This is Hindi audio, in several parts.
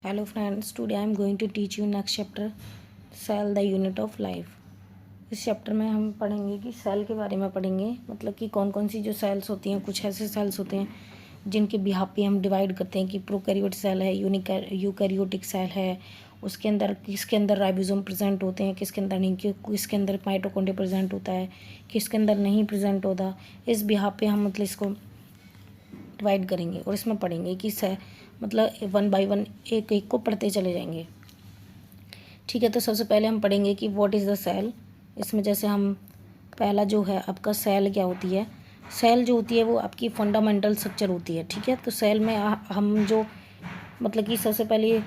Hello friends, today I am going to teach you next chapter cell the unit of life। इस चैप्टर में हम पढ़ेंगे कि सेल के बारे में पढ़ेंगे, मतलब कि कौन कौन सी जो सेल्स होती हैं। कुछ ऐसे सेल्स होते हैं जिनके बिहाफ पे हम डिवाइड करते हैं कि प्रोकैरियोट सेल है, यूकैरियोटिक सेल है, उसके अंदर किसके अंदर राइबोसोम प्रेजेंट होते हैं, किसके अंदर नहीं, किसके अंदर माइटोकॉन्ड्रिया प्रेजेंट होता है, किसके अंदर नहीं प्रेजेंट होता। इस बिहाफ पे हम मतलब इसको डिवाइड करेंगे और इसमें पढ़ेंगे कि मतलब वन बाय वन एक एक को पढ़ते चले जाएंगे। ठीक है, तो सबसे पहले हम पढ़ेंगे कि व्हाट इज़ द सेल। इसमें जैसे हम पहला जो है आपका सेल क्या होती है। सेल जो होती है वो आपकी फंडामेंटल स्ट्रक्चर होती है। ठीक है, तो सेल में हम जो मतलब कि सबसे पहले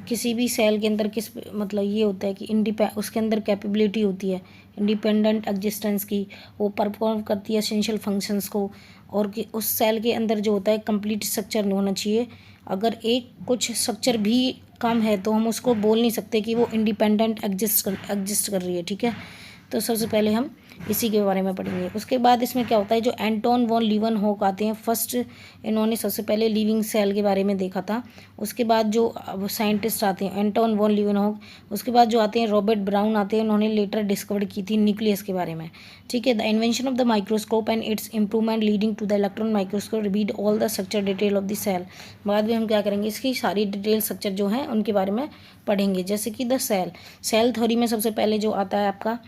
किसी भी सेल के अंदर किस मतलब ये होता है कि उसके अंदर कैपेबिलिटी होती है इंडिपेंडेंट एग्जिस्टेंस की। वो परफॉर्म करती है एसेंशियल फंक्शंस को, और कि उस सेल के अंदर जो होता है कंप्लीट स्ट्रक्चर होना चाहिए। अगर एक कुछ स्ट्रक्चर भी कम है तो हम उसको बोल नहीं सकते कि वो इंडिपेंडेंट एग्जिस्ट कर रही है। ठीक है, तो सबसे पहले हम इसी के बारे में पढ़ेंगे। उसके बाद इसमें क्या होता है, जो एंटोन वॉन लीवनहॉक आते हैं, फर्स्ट इन्होंने सबसे पहले लिविंग सेल के बारे में देखा था। उसके बाद जो साइंटिस्ट आते हैं एंटोन वॉन लीवनहॉक, उसके बाद जो आते हैं रॉबर्ट ब्राउन आते हैं, उन्होंने लेटर डिस्कवर की थी न्यूक्लियस के बारे में। ठीक है, the invention of the microscope and its improvement leading to the electron microscope revealed all the structure detail of the cell. बाद में हम क्या करेंगे, इसकी सारी डिटेल स्ट्रक्चर जो है उनके बारे में पढ़ेंगे। जैसे कि द सेल थ्योरी में सबसे पहले जो आता है आपका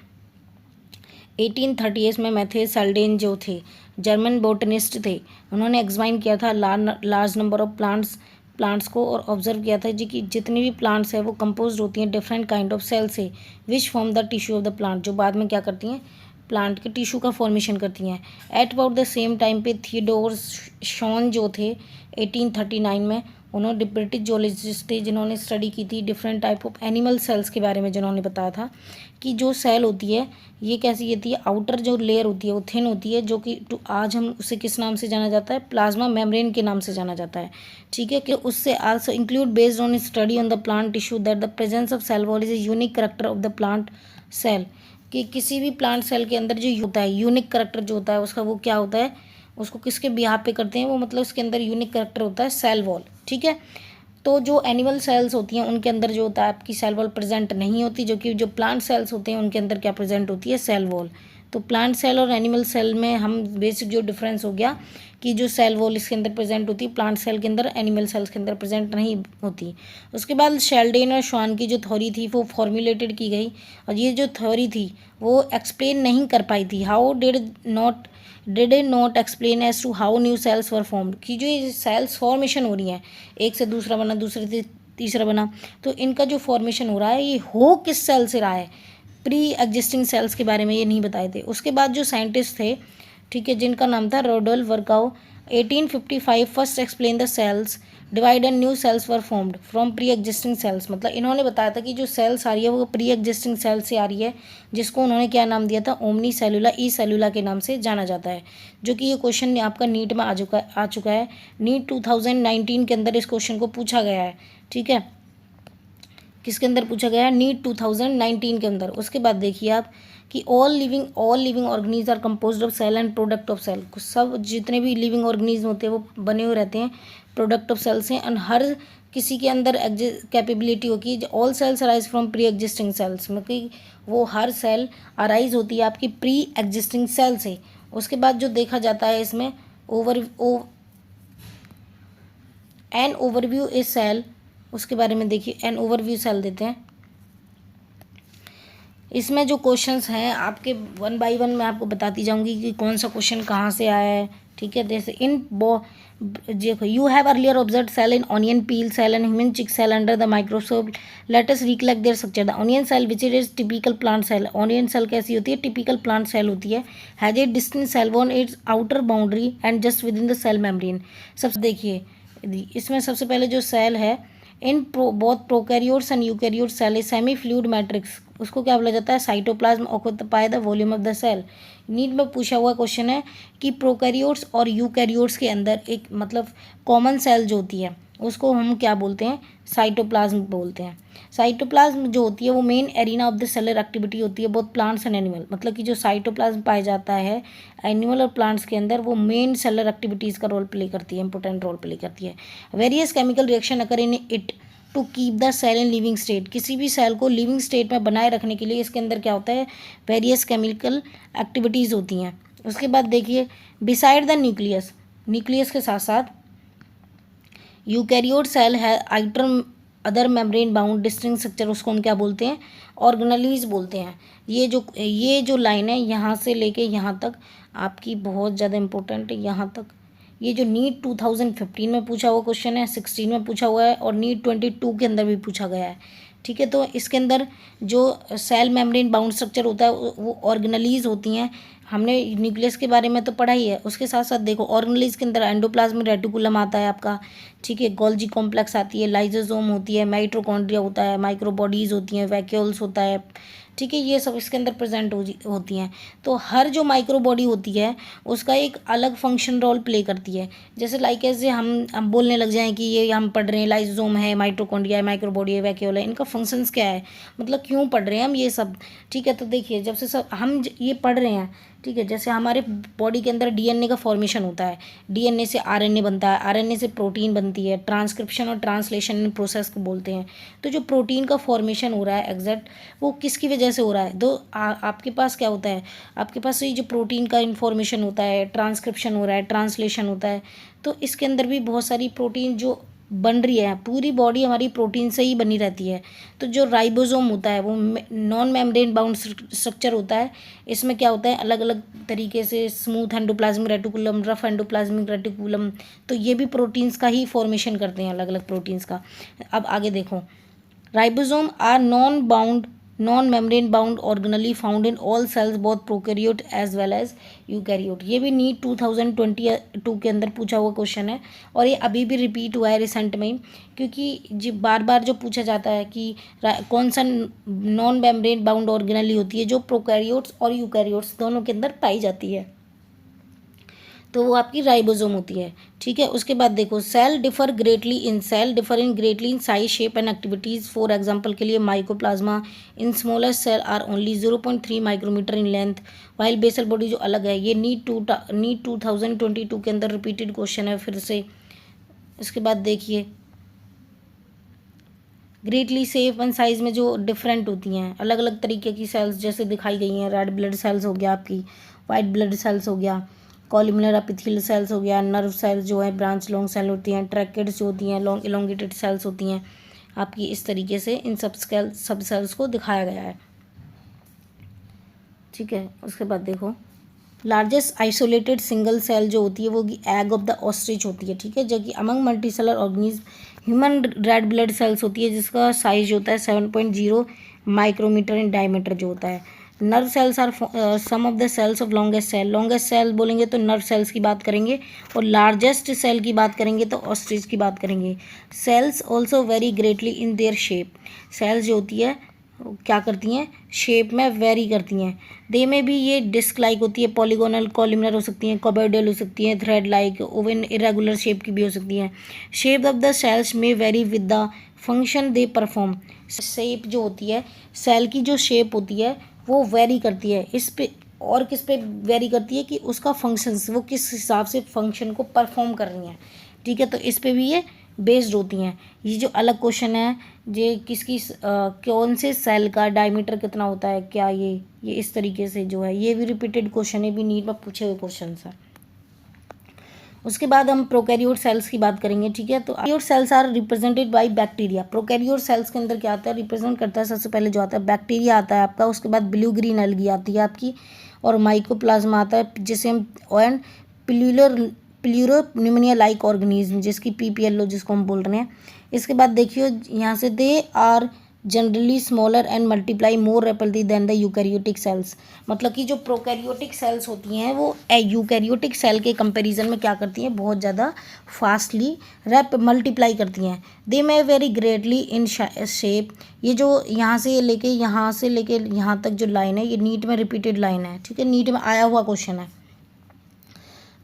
1838 में मैथेस सेल्डेन जो थे जर्मन बोटनिस्ट थे, उन्होंने एग्जामाइन किया था लार्ज नंबर ऑफ प्लांट्स को, और ऑब्जर्व किया था जी कि जितनी भी प्लांट्स है वो कंपोज होती हैं डिफरेंट काइंड ऑफ सेल से which form the tissue of the plant, जो बाद में क्या करती हैं प्लांट के टिश्यू का फॉर्मेशन करती हैं। At about the same time पे थियोडोर शॉन जो थे 1839 में, उन्होंने ब्रिटिश जोलॉजिस्ट थे जिन्होंने स्टडी की थी different type of animal cells के बारे में, जिन्होंने बताया था कि जो सेल होती है ये कैसी होती है, आउटर जो लेयर होती है वो थिन होती है, जो कि आज हम उसे किस नाम से जाना जाता है, प्लाज्मा मेम्ब्रेन के नाम से जाना जाता है। ठीक है, कि उससे also include based on study on the plant tissue that the presence of cell wall is a unique character of the plant cell. कि किसी भी प्लांट सेल के अंदर जो होता है यूनिक करेक्टर जो होता है उसका, वो क्या होता है, उसको किसके बिहाफ पे करते हैं, वो मतलब उसके अंदर यूनिक करेक्टर होता है सेल वॉल। ठीक है, तो जो एनिमल सेल्स होती हैं उनके अंदर जो होता है आपकी सेल वॉल प्रेजेंट नहीं होती, जो कि जो प्लांट सेल्स होते हैं उनके अंदर क्या प्रेजेंट होती है, सेल वॉल। तो प्लांट सेल और एनिमल सेल में हम बेसिक जो डिफरेंस हो गया कि जो सेल वॉल इसके अंदर प्रेजेंट होती है प्लांट सेल के अंदर, एनिमल सेल्स के अंदर प्रेजेंट नहीं होती। उसके बाद शेल्डेन और श्वान की जो थ्योरी थी वो फॉर्मुलेटेड की गई, और ये जो थ्योरी थी वो एक्सप्लेन नहीं कर पाई थी। How did it not explain as to how new cells were formed, कि जो ये सेल्स फॉर्मेशन हो रही हैं, एक से दूसरा बना, दूसरे से तीसरा बना, तो इनका जो फॉर्मेशन हो रहा है ये हो किस सेल से रहा है, प्री एग्जिस्टिंग सेल्स के बारे में ये नहीं बताए थे। उसके बाद जो साइंटिस्ट थे, ठीक है, जिनका नाम था Rudolf Virchow, 1855 first explain the cells divide and new cells were formed from pre existing cells. मतलब इन्होंने बताया था कि जो सेल्स आ रही है वो प्री एग्जिस्टिंग सेल से आ रही है, जिसको उन्होंने क्या नाम दिया था, ओमनी सेलुला ई सेलुला के नाम से जाना जाता है। जो कि ये क्वेश्चन आपका नीट में आ चुका है। नीट 2019 के अंदर इस क्वेश्चन को पूछा गया है। ठीक है, किसके अंदर पूछा गया है, नीट 2019 के अंदर। उसके बाद देखिए आप कि all living organism are composed of cell and product of cell. सब जितने भी लिविंग ऑर्गेनिज्म होते हैं वो बने हुए रहते हैं प्रोडक्ट ऑफ सेल से, एंड हर किसी के अंदर कैपेबिलिटी होगी। All cells arise from pre existing cells, मतलब वो हर सेल अराइज होती है आपकी प्री एग्जिस्टिंग सेल से। उसके बाद जो देखा जाता है इसमें एन ओवरव्यू इज सेल, उसके बारे में देखिए, एन ओवरव्यू सेल देते हैं। इसमें जो क्वेश्चंस हैं आपके वन बाय वन मैं आपको बताती जाऊंगी कि कौन सा क्वेश्चन कहाँ से आया है। ठीक है, जैसे you have earlier observe cell in onion peel cell and human cheek cell under the microscope, let us recollect their structure. The onion cell which is typical plant cell, onion cell कैसी होती है, टिपिकल प्लांट सेल होती है, has a distinct cell wall its outer boundary and just within the cell membrane. सब देखिए इसमें सबसे पहले जो सेल है in both prokaryotes and eukaryote cell semi fluid matrix, उसको क्या बोला जाता है, cytoplasm occupy the volume of the cell. NEET में पूछा हुआ क्वेश्चन है कि प्रोकैरियोट्स और यूकैरियोट्स के अंदर एक मतलब कॉमन सेल जो होती है उसको हम क्या बोलते हैं, साइटोप्लाज्म बोलते हैं। साइटोप्लाज्म जो होती है वो main arena of the seller activity होती है बोथ प्लांट्स एंड एनिमल। मतलब कि जो साइटोप्लाज्म पाया जाता है एनिमल और प्लांट्स के अंदर वो मेन सेलर एक्टिविटीज़ का रोल प्ले करती है, इंपॉर्टेंट रोल प्ले करती है। Various chemical reaction occur in it to keep the cell in living state, किसी भी सेल को लिविंग स्टेट में बनाए रखने के लिए इसके अंदर क्या होता है, वेरियस केमिकल एक्टिविटीज़ होती हैं। उसके बाद देखिए बिसाइड द न्यूक्लियस, न्यूक्लियस के साथ साथ यूकैरियोट सेल है other membrane bound distinct structure, उसको हम क्या बोलते हैं, ऑर्गेनेलीज बोलते हैं। ये जो लाइन है यहाँ से लेके यहाँ तक आपकी बहुत ज़्यादा इंपॉर्टेंट है, यहाँ तक ये जो नीट 2015 में पूछा हुआ क्वेश्चन है, 16 में पूछा हुआ है और नीट 22 के अंदर भी पूछा गया है। ठीक है, तो इसके अंदर जो सेल मेम्ब्रेन बाउंड स्ट्रक्चर होता है वो ऑर्गेनेलीज होती हैं। हमने न्यूक्लियस के बारे में तो पढ़ा ही है, उसके साथ साथ देखो ऑर्गेनेलीज के अंदर एंडोप्लाज्मिक रेटिकुलम आता है आपका, ठीक है, गोल्जी कॉम्प्लेक्स आती है, लाइजोसोम होती है, माइटोकॉन्ड्रिया होता है, माइक्रोबॉडीज़ होती हैं, वैक्यूल्स होता है, ठीक है, ये सब इसके अंदर प्रेजेंट होती हैं। तो हर जो माइक्रो बॉडी होती है उसका एक अलग फंक्शन रोल प्ले करती है। जैसे लाइक ऐसे हम बोलने लग जाएं कि ये हम पढ़ रहे हैं लाइसोसोम है, माइटोकॉन्ड्रिया है, माइक्रोबॉडी है, वैक्यूल है, इनका फंक्शंस क्या है, मतलब क्यों पढ़ रहे हैं हम ये सब। ठीक है, तो देखिए जब से सब हम ये पढ़ रहे हैं, ठीक है, जैसे हमारे बॉडी के अंदर डीएनए का फॉर्मेशन होता है, डीएनए से आरएनए बनता है, आरएनए से प्रोटीन बनती है, ट्रांसक्रिप्शन और ट्रांसलेशन प्रोसेस को बोलते हैं। तो जो प्रोटीन का फॉर्मेशन हो रहा है एग्जैक्ट वो किसकी वजह से हो रहा है, आपके पास क्या होता है, आपके पास ये जो प्रोटीन का इन्फॉर्मेशन होता है, ट्रांसक्रिप्शन हो रहा है, ट्रांसलेशन होता है, तो इसके अंदर भी बहुत सारी प्रोटीन जो बन रही है, पूरी बॉडी हमारी प्रोटीन से ही बनी रहती है। तो जो राइबोसोम होता है वो नॉन मेम्ब्रेन बाउंड स्ट्रक्चर होता है, इसमें क्या होता है अलग अलग तरीके से smooth endoplasmic reticulum, rough endoplasmic reticulum, तो ये भी प्रोटीन्स का ही फॉर्मेशन करते हैं, अलग अलग प्रोटीन्स का। अब आगे देखो, ribosome are non membrane bound organelle found in all cells both prokaryote as well as eukaryote. ये भी नीट 2022 के अंदर पूछा हुआ क्वेश्चन है और ये अभी भी रिपीट हुआ है रिसेंट में, क्योंकि जो बार बार जो पूछा जाता है कि कौन सा नॉन मेम्ब्रेन बाउंड ऑर्गेनली होती है जो प्रोकैरियोट्स और यूकैरियोट्स दोनों के अंदर पाई जाती है, तो वो आपकी राइबोसोम होती है। ठीक है, उसके बाद देखो cell differ in greatly in size, shape and activities. For example के लिए mycoplasma in smallest cell are only 0.3 micrometer in length, while basal body जो अलग है, ये नीट 2022 के अंदर रिपीटेड क्वेश्चन है फिर से। उसके बाद देखिए ग्रेटली शेप एंड साइज में जो डिफरेंट होती हैं, अलग अलग तरीके की सेल्स जैसे दिखाई गई हैं, रेड ब्लड सेल्स हो गया आपकी, वाइट ब्लड सेल्स हो गया, कॉलमनर एपिथेलियल सेल्स हो गया, नर्व सेल्स जो है ब्रांच लॉन्ग सेल होती हैं, ट्रैकेट्स जो होती हैं लॉन्ग इलोंगेटेड सेल्स होती हैं आपकी। इस तरीके से इन सब सेल्स को दिखाया गया है। ठीक है, उसके बाद देखो लार्जेस्ट आइसोलेटेड सिंगल सेल जो होती है वो एग ऑफ द ऑस्ट्रिच होती है। ठीक है, जो कि among multi cellular organism human red blood cells होती है जिसका साइज होता है 7.0 माइक्रोमीटर इन डायमीटर जो होता है। Nerve cells are some of the cells of longest cell बोलेंगे तो नर्व सेल्स की बात करेंगे, और लार्जेस्ट सेल की बात करेंगे तो ऑस्ट्रिच की बात करेंगे। Cells also very greatly in their shape, cells जो होती है क्या करती हैं, शेप में वेरी करती हैं। दे में भी ये डिस्क लाइक होती है, पॉलीगोनल कॉलमनर हो सकती हैं, कॉबोइडल हो सकती हैं, thread like, oven irregular shape की भी हो सकती हैं। शेप ऑफ द सेल्स में very with the function they perform, shape जो होती है सेल की जो शेप होती है वो वेरी करती है, इस पे और किस पे वेरी करती है कि उसका फंक्शंस वो किस हिसाब से फंक्शन को परफॉर्म कर रही हैं। ठीक है, तो इस पे भी ये बेस्ड होती हैं। ये जो अलग क्वेश्चन है ये किसकी कौन से सेल का डायमीटर कितना होता है, क्या ये इस तरीके से जो है ये भी रिपीटेड क्वेश्चन है, भी नीट में पूछे हुए क्वेश्चन है। उसके बाद हम प्रोकैरियोट सेल्स की बात करेंगे। ठीक है, तो prokaryote cells are represented by bacteria. Prokaryote cells के अंदर क्या आता है, रिप्रेजेंट करता है सबसे पहले जो आता है बैक्टीरिया आता है आपका, उसके बाद ब्लू ग्रीन एल्गी आती है आपकी, और माइकोप्लाज्मा आता है जिसे हम एंड प्लूरोनिमोनिया लाइक ऑर्गेनिज्म जिसकी PPLO जिसको हम बोल रहे हैं। इसके बाद देखिए यहाँ से they are generally smaller and multiply more rapidly than the eukaryotic cells, मतलब कि जो प्रोकैरियोटिक सेल्स होती हैं वो यूकैरियोटिक सेल के कंपैरिजन में क्या करती हैं, बहुत ज़्यादा फास्टली मल्टीप्लाई करती हैं। दे मे वेरी ग्रेटली इन शेप, ये जो यहाँ से लेके यहाँ तक जो लाइन है ये नीट में रिपीटेड लाइन है। ठीक है, नीट में आया हुआ क्वेश्चन है।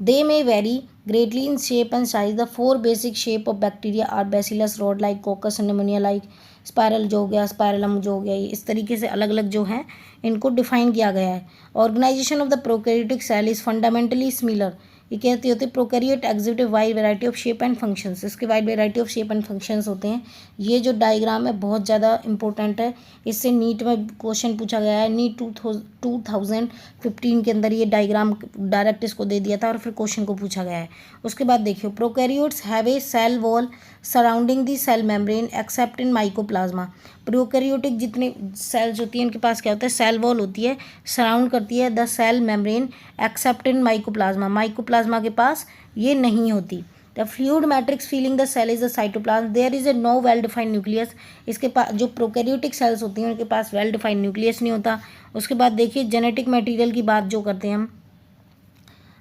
They may vary greatly in shape and size. The four basic shape of bacteria are bacillus rod like, coccus pneumonia like, spiral जो हो गया, स्पायरलम जो हो गया, इस तरीके से अलग अलग जो हैं इनको डिफाइन किया गया है। Organisation of the prokaryotic cell is fundamentally similar ये कहते होते हैं prokaryote exhibit wide variety of shape and functions, इसके wide variety of shape and functions होते हैं। ये जो डायग्राम है बहुत ज़्यादा इंपॉर्टेंट है, इससे नीट में क्वेश्चन पूछा गया है। नीट 2015 के अंदर ये डायग्राम डायरेक्ट इसको दे दिया था और फिर क्वेश्चन को पूछा गया है। उसके बाद देखिए prokaryotes have a cell wall surrounding the cell membrane except in mycoplasma. Prokaryotic जितने सेल्स होती हैं उनके पास क्या होता है, सेल वॉल होती है, सराउंड करती है the cell membrane except in mycoplasma. Mycoplasma के पास ये नहीं होती। The fluid matrix feeling the cell is the cytoplasm, there is a no well defined nucleus. इसके पास जो प्रोकैरियोटिक सेल्स होती हैं उनके पास वेल डिफाइंड न्यूक्लियस नहीं होता। उसके बाद देखिए जेनेटिक मटेरियल की बात जो करते हैं हम,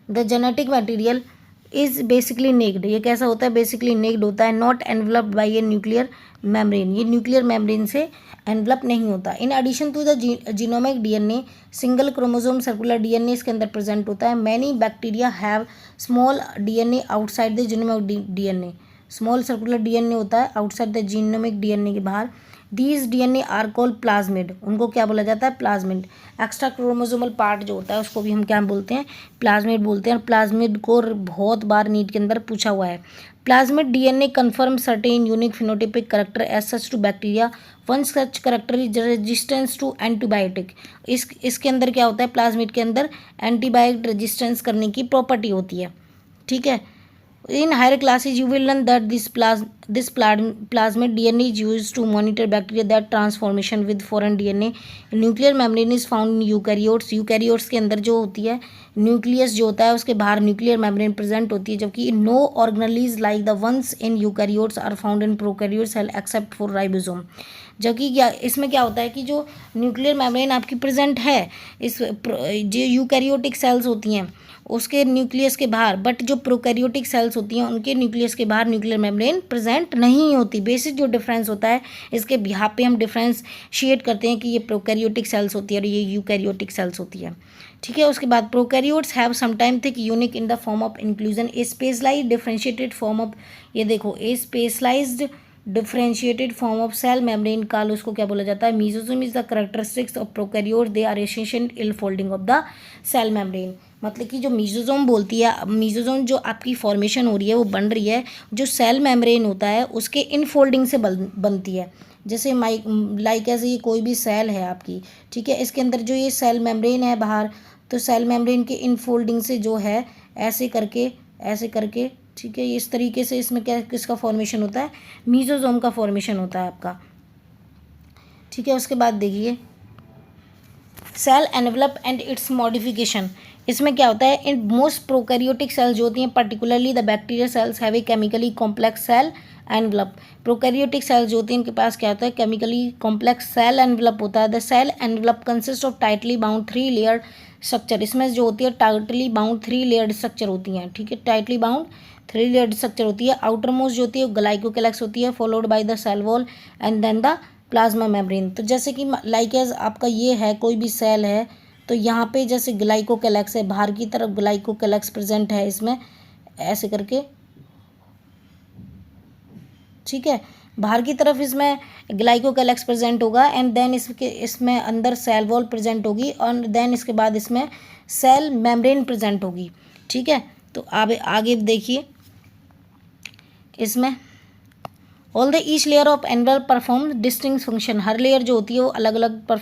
the genetic material is basically naked. ये कैसा होता है, बेसिकली नेक्ड होता है, not enveloped by a nuclear membrane, ये न्यूक्लियर मेम्ब्रेन से एनवलप नहीं होता। In addition to the genomic DNA single chromosome circular DNA इसके अंदर प्रेजेंट होता है। Many bacteria have small DNA outside the genomic DNA, small circular DNA होता है आउटसाइड द जीनोमिक डीएनए के बाहर। These DNA are called plasmid, उनको क्या बोला जाता है, प्लाज्मिड। एक्स्ट्रा क्रोमोसोमल पार्ट जो होता है उसको भी हम क्या बोलते हैं, प्लाज्मिड बोलते हैं। और प्लाज्मिड को बहुत बार नीट के अंदर पूछा हुआ है। Plasmid DNA confirm certain unique phenotypic character as such to bacteria, one such character is resistance to antibiotic. इसके अंदर क्या होता है, प्लाज्मिड के अंदर एंटीबायोटिक रेजिस्टेंस करने की प्रॉपर्टी होती है। ठीक है, in higher classes you will learn that this plasmid DNA is used to monitor bacteria that transformation with foreign DNA. nuclear membrane is found in eukaryotes, eukaryotes के अंदर जो होती है न्यूक्लियस जो होता है उसके बाहर न्यूक्लियर मेम्ब्रेन प्रेजेंट होती है, जबकि no organelles like the ones in eukaryotes are found in prokaryote cell except for ribosome. जबकि क्या इसमें क्या होता है कि जो न्यूक्लियर मेम्ब्रेन आपकी प्रेजेंट है इस जो यूकैरियोटिक सेल्स होती हैं उसके न्यूक्लियस के बाहर, बट जो प्रोकैरियोटिक सेल्स होती हैं उनके न्यूक्लियस के बाहर न्यूक्लियर मेम्ब्रेन प्रेजेंट नहीं होती। बेसिक जो डिफरेंस होता है इसके यहाँ पे हम डिफरेंशिएट करते हैं कि ये प्रोकैरियोटिक सेल्स होती है और ये यूकैरियोटिक सेल्स होती है। ठीक है, उसके बाद prokaryotes have sometime thick unique in the form of inclusion a specialised differentiated form of, ये देखो a specialised differentiated form of cell membrane call उसको क्या बोला जाता है, mesosome is the characteristics of prokaryote, they are essential in folding of the cell membrane. मतलब कि जो मीजोसोम बोलती है, मीजोसोम जो आपकी फॉर्मेशन हो रही है वो बन रही है जो सेल मेम्ब्रेन होता है उसके इनफोल्डिंग से बनती है। जैसे लाइक ऐसे ये कोई भी सेल है आपकी, ठीक है, इसके अंदर जो ये सेल मेम्ब्रेन है बाहर, तो सेल मेम्ब्रेन के इनफोल्डिंग से जो है ऐसे करके ठीक है, इस तरीके से इसमें क्या किसका फॉर्मेशन होता है, मीजोसोम का फॉर्मेशन होता है आपका। ठीक है, उसके बाद देखिए cell envelop and its modification. इसमें क्या होता है, इन मोस्ट प्रोकैरियोटिक सेल्स जो होती हैं particularly the bacteria cells have a chemically complex cell envelop. Prokaryotic cells जो होती हैं इनके पास क्या होता है, केमिकली कॉम्प्लेक्स सेल एनवलप होता है। The cell envelop consist of tightly bound 3 layered structure. इसमें जो होती है टाइटली बाउंड 3 लेयर्ड स्ट्रक्चर होती हैं। ठीक है, टाइटली बाउंड 3 लेयर्ड स्ट्रक्चर होती है। आउटर मोस्ट जो होती है ग्लाइकोकैलेक्स होती है, followed by the cell wall and then the plasma membrane. तो जैसे कि लाइक एज आपका ये है कोई भी सेल है तो यहाँ पे जैसे ग्लाइकोकैलेक्स है, बाहर की तरफ ग्लाइकोकैलेक्स प्रेजेंट है इसमें ऐसे करके, ठीक है, बाहर की तरफ इसमें ग्लाइकोकैलेक्स प्रेजेंट होगा एंड देन इसमें अंदर सेल वॉल प्रेजेंट होगी और देन इसके बाद इसमें सेल मेम्ब्रेन प्रेजेंट होगी। ठीक है, तो आगे देखिए इसमें all the each layer of envelope perform distinct function. Her layer जो होती है वो अलग अलग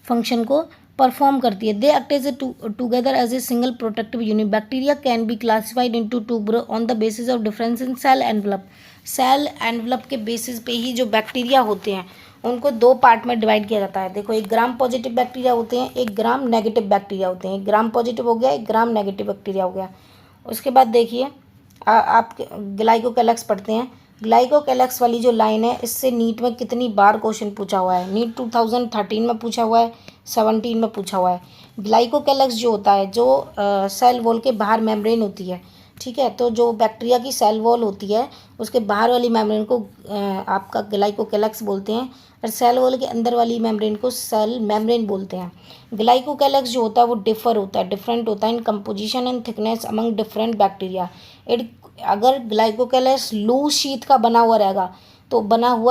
फंक्शन को परफॉर्म करती है। They act as a together as a single protective unit. Bacteria can be classified into 2 group on the basis of difference in cell envelop. Cell envelop के बेसिस पे ही जो बैक्टीरिया होते हैं उनको 2 पार्ट में डिवाइड किया जाता है। देखो, एक ग्राम पॉजिटिव बैक्टीरिया होते हैं, एक ग्राम नेगेटिव बैक्टीरिया होते हैं। एक ग्राम पॉजिटिव हो गया, एक ग्राम नेगेटिव बैक्टीरिया हो गया। उसके बाद देखिए आप ग्लाइकोकैलेक्स पढ़ते हैं। ग्लाइकोकैलेक्स वाली जो लाइन है इससे नीट में कितनी बार क्वेश्चन पूछा हुआ है, नीट 2013 में पूछा हुआ है, 17 में पूछा हुआ है। ग्लाइकोकैलेक्स जो होता है जो सेल वॉल के बाहर मेम्ब्रेन होती है, ठीक है, तो जो बैक्टीरिया की सेल वॉल होती है उसके बाहर वाली मेम्ब्रेन को आपका ग्लाइकोकैलेक्स बोलते हैं और सेल वॉल के अंदर वाली मेम्ब्रेन को सेल मेम्ब्रेन बोलते हैं। ग्लाइकोकैलेक्स जो होता है वो डिफरेंट होता है in composition and thickness among different bacteria. अगर ग्लाइकोकैलेक्स लूज शीट का बना हुआ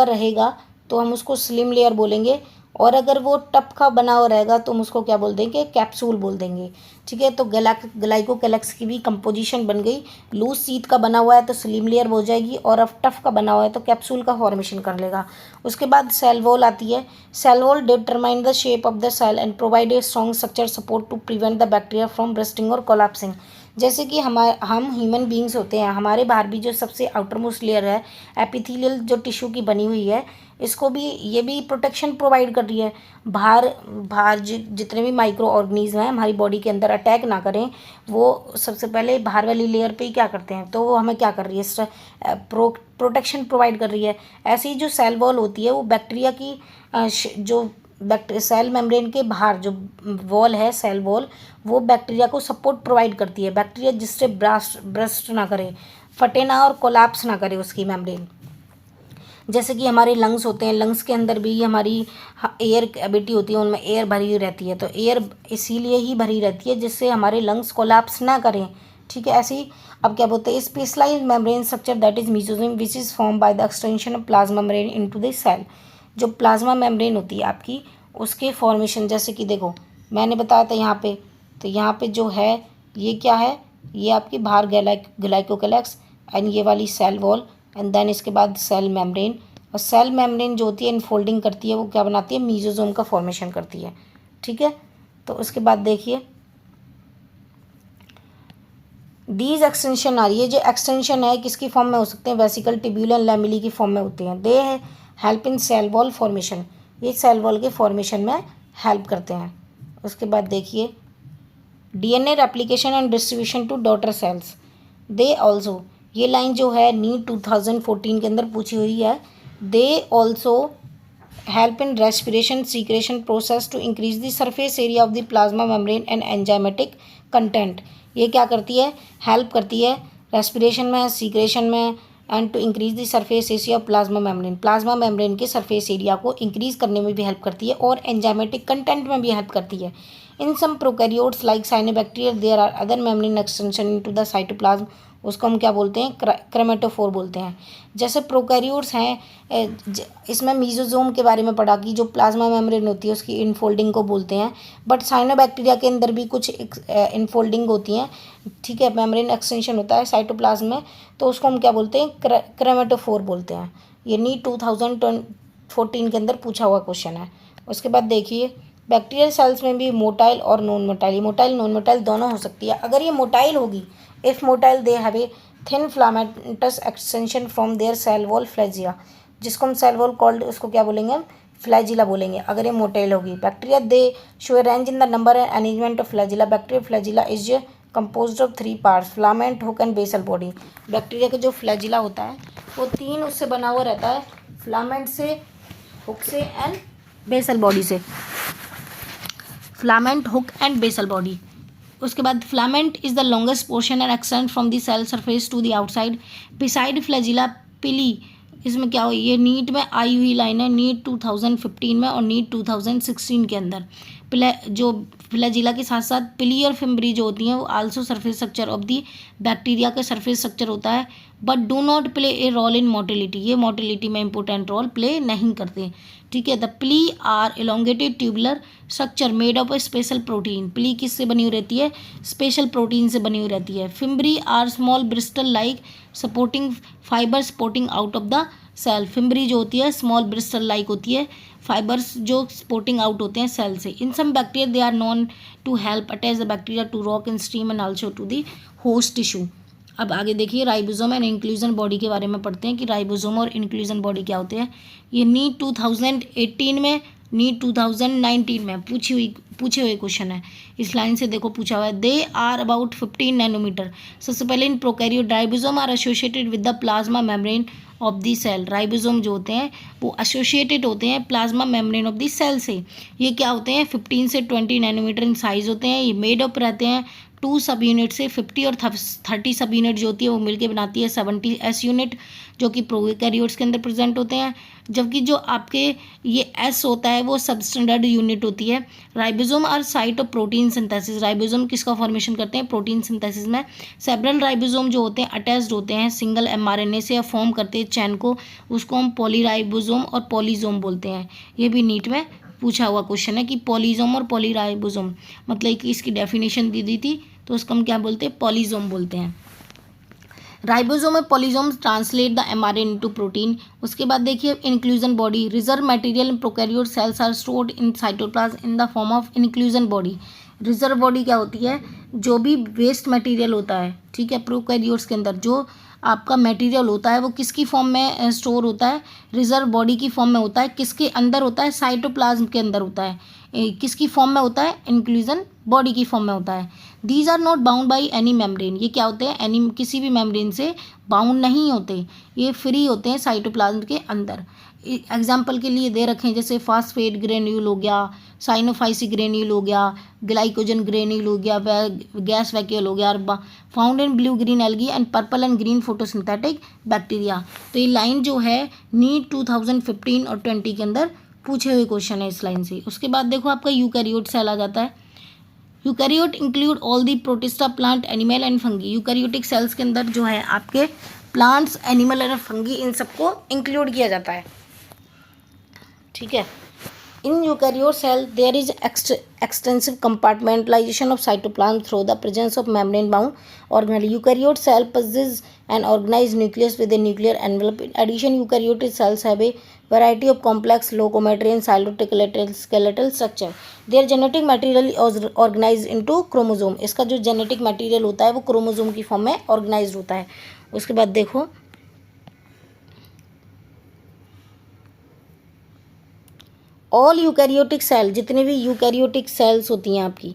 रहेगा तो हम उसको स्लिम लेयर बोलेंगे, और अगर वो टप का बना हुआ रहेगा तो हम उसको क्या बोल देंगे, कैप्सूल बोल देंगे। ठीक है, तो ग्लाइकोकैलेक्स की भी कंपोजिशन बन गई। लूज शीट का बना हुआ है तो स्लिम लेयर हो जाएगी, और अब टफ का बना हुआ है तो कैप्सूल का फॉर्मेशन कर लेगा। उसके बाद सेल वॉल आती है। Cell wall determine the shape of the cell and provide a strong structure support to prevent the bacteria from bursting और कोलैप्सिंग। जैसे कि हम ह्यूमन बींग्स होते हैं, हमारे बाहर भी जो सबसे आउटर मोस्ट लेयर है एपिथेलियल जो टिश्यू की बनी हुई है, इसको भी ये भी प्रोटेक्शन प्रोवाइड कर रही है। बाहर बाहर जितने भी माइक्रो ऑर्गेनिज्म हैं हमारी बॉडी के अंदर अटैक ना करें, वो सबसे पहले बाहर वाली लेयर पे ही क्या करते हैं, तो वो हमें क्या कर रही है, प्रोटेक्शन प्रोवाइड कर रही है। ऐसे ही जो सेल वॉल होती है वो बैक्टीरिया की जो सेल मेम्ब्रेन के बाहर जो वॉल है सेल वॉल, वो बैक्टीरिया को सपोर्ट प्रोवाइड करती है। बैक्टीरिया जिससे ब्रस्ट ना करे, फटे ना और कोलैप्स ना करे उसकी मेम्ब्रेन। जैसे कि हमारे लंग्स होते हैं, लंग्स के अंदर भी हमारी एयर कैविटी होती है, उनमें एयर भरी रहती है, तो एयर इसीलिए ही भरी रहती है जिससे हमारे लंग्स कोलैप्स ना करें। ठीक है, ऐसे ही अब क्या बोलते हैं, specialised membrane structure that is mesosome which is form by the extension of plasma membrane into the cell. जो प्लाज्मा मेम्ब्रेन होती है आपकी, उसके फॉर्मेशन, जैसे कि देखो मैंने बताया था यहाँ पे, तो यहाँ पे जो है ये क्या है, ये आपकी बाहर ग्लाइकोकैलेक्स एंड ये वाली सेल वॉल एंड देन इसके बाद सेल मेम्ब्रेन। और सेल मेम्ब्रेन जो होती है इनफोल्डिंग करती है, वो क्या बनाती है, मीजोजोम का फॉर्मेशन करती है। ठीक है, तो उसके बाद देखिए दीज एक्सटेंशन आ रही है, जो एक्सटेंशन है किसकी फॉर्म में हो सकते हैं, वेसिकल, ट्यूब्यूल एंड लैमेली की फॉर्म में होते हैं। They help in cell wall formation, ये सेल वॉल के फॉर्मेशन में हेल्प करते हैं। उसके बाद देखिए DNA replication and distribution to daughter cells. They also, ये लाइन जो है नीट 2014 के अंदर पूछी हुई है। They also help in respiration secretion process to increase the surface area of the plasma membrane and enzymatic content. ये क्या करती है, हेल्प करती है रेस्पिरेशन में, सीक्रेशन में, and to increase the surface area of plasma membrane, plasma membrane के सरफेस एरिया को इंक्रीज करने में भी हेल्प करती है और एंजाइमेटिक कंटेंट में भी हेल्प करती है। In some prokaryotes like cyanobacteria there are other membrane extension into the cytoplasm, उसको हम क्या बोलते हैं, क्रोमेटोफोर बोलते हैं। जैसे प्रोकैरियोट्स हैं, इसमें मीजोजोम के बारे में पढ़ा कि जो प्लाज्मा मेम्ब्रेन होती है उसकी इनफोल्डिंग को बोलते हैं, बट साइनोबैक्टीरिया के अंदर भी कुछ इनफोल्डिंग होती हैं। ठीक है, मेम्ब्रेन एक्सटेंशन होता है साइटोप्लाज्म में, तो उसको हम क्या बोलते हैं, क्रोमेटोफोर बोलते हैं। ये नीट 2014 के अंदर पूछा हुआ क्वेश्चन है। उसके बाद देखिए बैक्टीरियल सेल्स में भी मोटाइल और non motile, motile non motile दोनों हो सकती है। अगर ये मोटाइल होगी, if motile they have a thin filamentous extension from their cell wall flagella, जिसको हम सेल वॉल कॉल्ड उसको क्या बोलेंगे, हम फ्लैजिला बोलेंगे अगर ये मोटाइल होगी। Bacteria they show range in the number and arrangement of flagella. Bacteria flagella is composed of 3 parts, filament, hook and basal body. Bacteria का जो फ्लैजिला होता है वो 3 उससे बना हुआ रहता है, फिलामेंट से, हुक से एंड बेसल बॉडी से। Filament, hook and basal body. उसके बाद filament is the longest portion and extend from the cell surface to the outside beside flagella pili. इसमें क्या हुई, ये नीट में आई हुई लाइन है, नीट 2015 में और नीट 2016 के अंदर। जो फ्लैजिला के साथ साथ पिली और फिम्बरी जो होती हैं वो also surface structure of the bacteria का सरफेस स्ट्रक्चर होता है, but do not play a role in motility, ये मोटिलिटी में इंपॉर्टेंट रोल प्ले नहीं करते। ठीक है, the pili are elongated tubular structure made of a special protein. Pili किससे बनी हुई रहती है, स्पेशल प्रोटीन से बनी हुई रहती है। Fimbriae are small bristle like supporting fibre supporting out of the cell. Fimbriae जो होती है स्मॉल ब्रिस्टल लाइक होती है, फाइबर्स जो सपोर्टिंग आउट होते हैं सेल से। In some bacteria they are known to help attach the bacteria to rock in stream and also to the host tissue. अब आगे देखिए राइबोसोम एंड इंक्लूजन बॉडी के बारे में पढ़ते हैं कि राइबोसोम और इंक्लूजन बॉडी क्या होते हैं। ये नीट 2018 में, नीट 2019 में पूछे हुए क्वेश्चन है। इस लाइन से देखो पूछा हुआ है, दे आर अबाउट 15 नैनोमीटर। सबसे पहले in prokaryote ribosome are associated with the plasma membrane of the cell. Ribosome जो होते हैं वो एसोसिएटेड होते हैं plasma membrane of the cell से। ये क्या होते हैं, 15 से 20 नैनोमीटर इन साइज होते हैं। ये मेड अप रहते हैं 2 सब यूनिट से। 50 और 30 सब यूनिट जो होती है वो मिलकर बनाती है 70 एस यूनिट, जो कि प्रोकैरियोट्स के अंदर प्रेजेंट होते हैं। जबकि जो आपके ये एस होता है वो सब स्टैंडर्ड यूनिट होती है। Ribosome are site of protein synthesis. Ribosome किसका फॉर्मेशन करते हैं, प्रोटीन सिंथेसिस में। सेवरल राइबोसोम जो होते हैं अटैच्ड होते हैं सिंगल एमआरएनए से, या फॉर्म करते हैं चैन को, उसको हम पॉलीराइबोसोम और पॉलीसोम बोलते हैं। ये भी नीट में पूछा हुआ क्वेश्चन है कि पॉलीजोम और पॉलीराइबोसोम, मतलब कि इसकी डेफिनेशन दी दी थी, तो उसको हम क्या बोलते हैं, पॉलीजोम बोलते हैं। राइबोसोम में polysomes translate the mRNA into protein. उसके बाद देखिए inclusion body, reserve material in prokaryote cells are stored in cytoplasm in the form of inclusion body. Reserve body क्या होती है, जो भी वेस्ट मटेरियल होता है, ठीक है, प्रोकैरियोट्स के अंदर जो आपका मटेरियल होता है वो किसकी फॉर्म में स्टोर होता है, रिजर्व बॉडी की फॉर्म में होता है। किसके अंदर होता है, साइटोप्लाज्म के अंदर होता है। किसकी फॉर्म में होता है, इंक्लूजन बॉडी की फॉर्म में होता है। These are not bound by any membrane, ये क्या होते हैं, एनी किसी भी मेम्ब्रेन से बाउंड नहीं होते, ये फ्री होते हैं साइटोप्लाज्म के अंदर। एग्जाम्पल के लिए दे रखे हैं जैसे फास्फेट ग्रेन्यूल हो गया, साइनोफाइसी ग्रेन्यूल हो गया, ग्लाइकोजन ग्रेन्यूल हो गया, गैस वैक्यूल हो गया, और found in blue green algae and purple and green photosynthetic bacteria. तो ये लाइन जो है नीट 2015 और 20 के अंदर पूछे हुए क्वेश्चन है इस लाइन से। उसके बाद देखो आपका यूकैरियोट सेल आ जाता है। Eukaryote include all the protista, plant, animal and fungi. Eukaryotic cells के अंदर जो है आपके प्लांट्स, एनिमल और फंगी, इन सबको इंक्लूड किया जाता है, ठीक है। In eukaryote cell, there is extensive compartmentalization of cytoplasm through the presence of membrane-bound organelle. Eukaryote cell possesses an organized nucleus with a nuclear envelope. In addition, eukaryotic cells have a variety of complex locomotor and cytoskeletal structure. Their genetic material is organized into chromosome. इसका जो genetic material होता है वो क्रोमोसोम की फॉर्म में organized होता है। उसके बाद देखो ऑल यूकैरियोटिक सेल, जितने भी यूकैरियोटिक सेल्स होती हैं आपकी,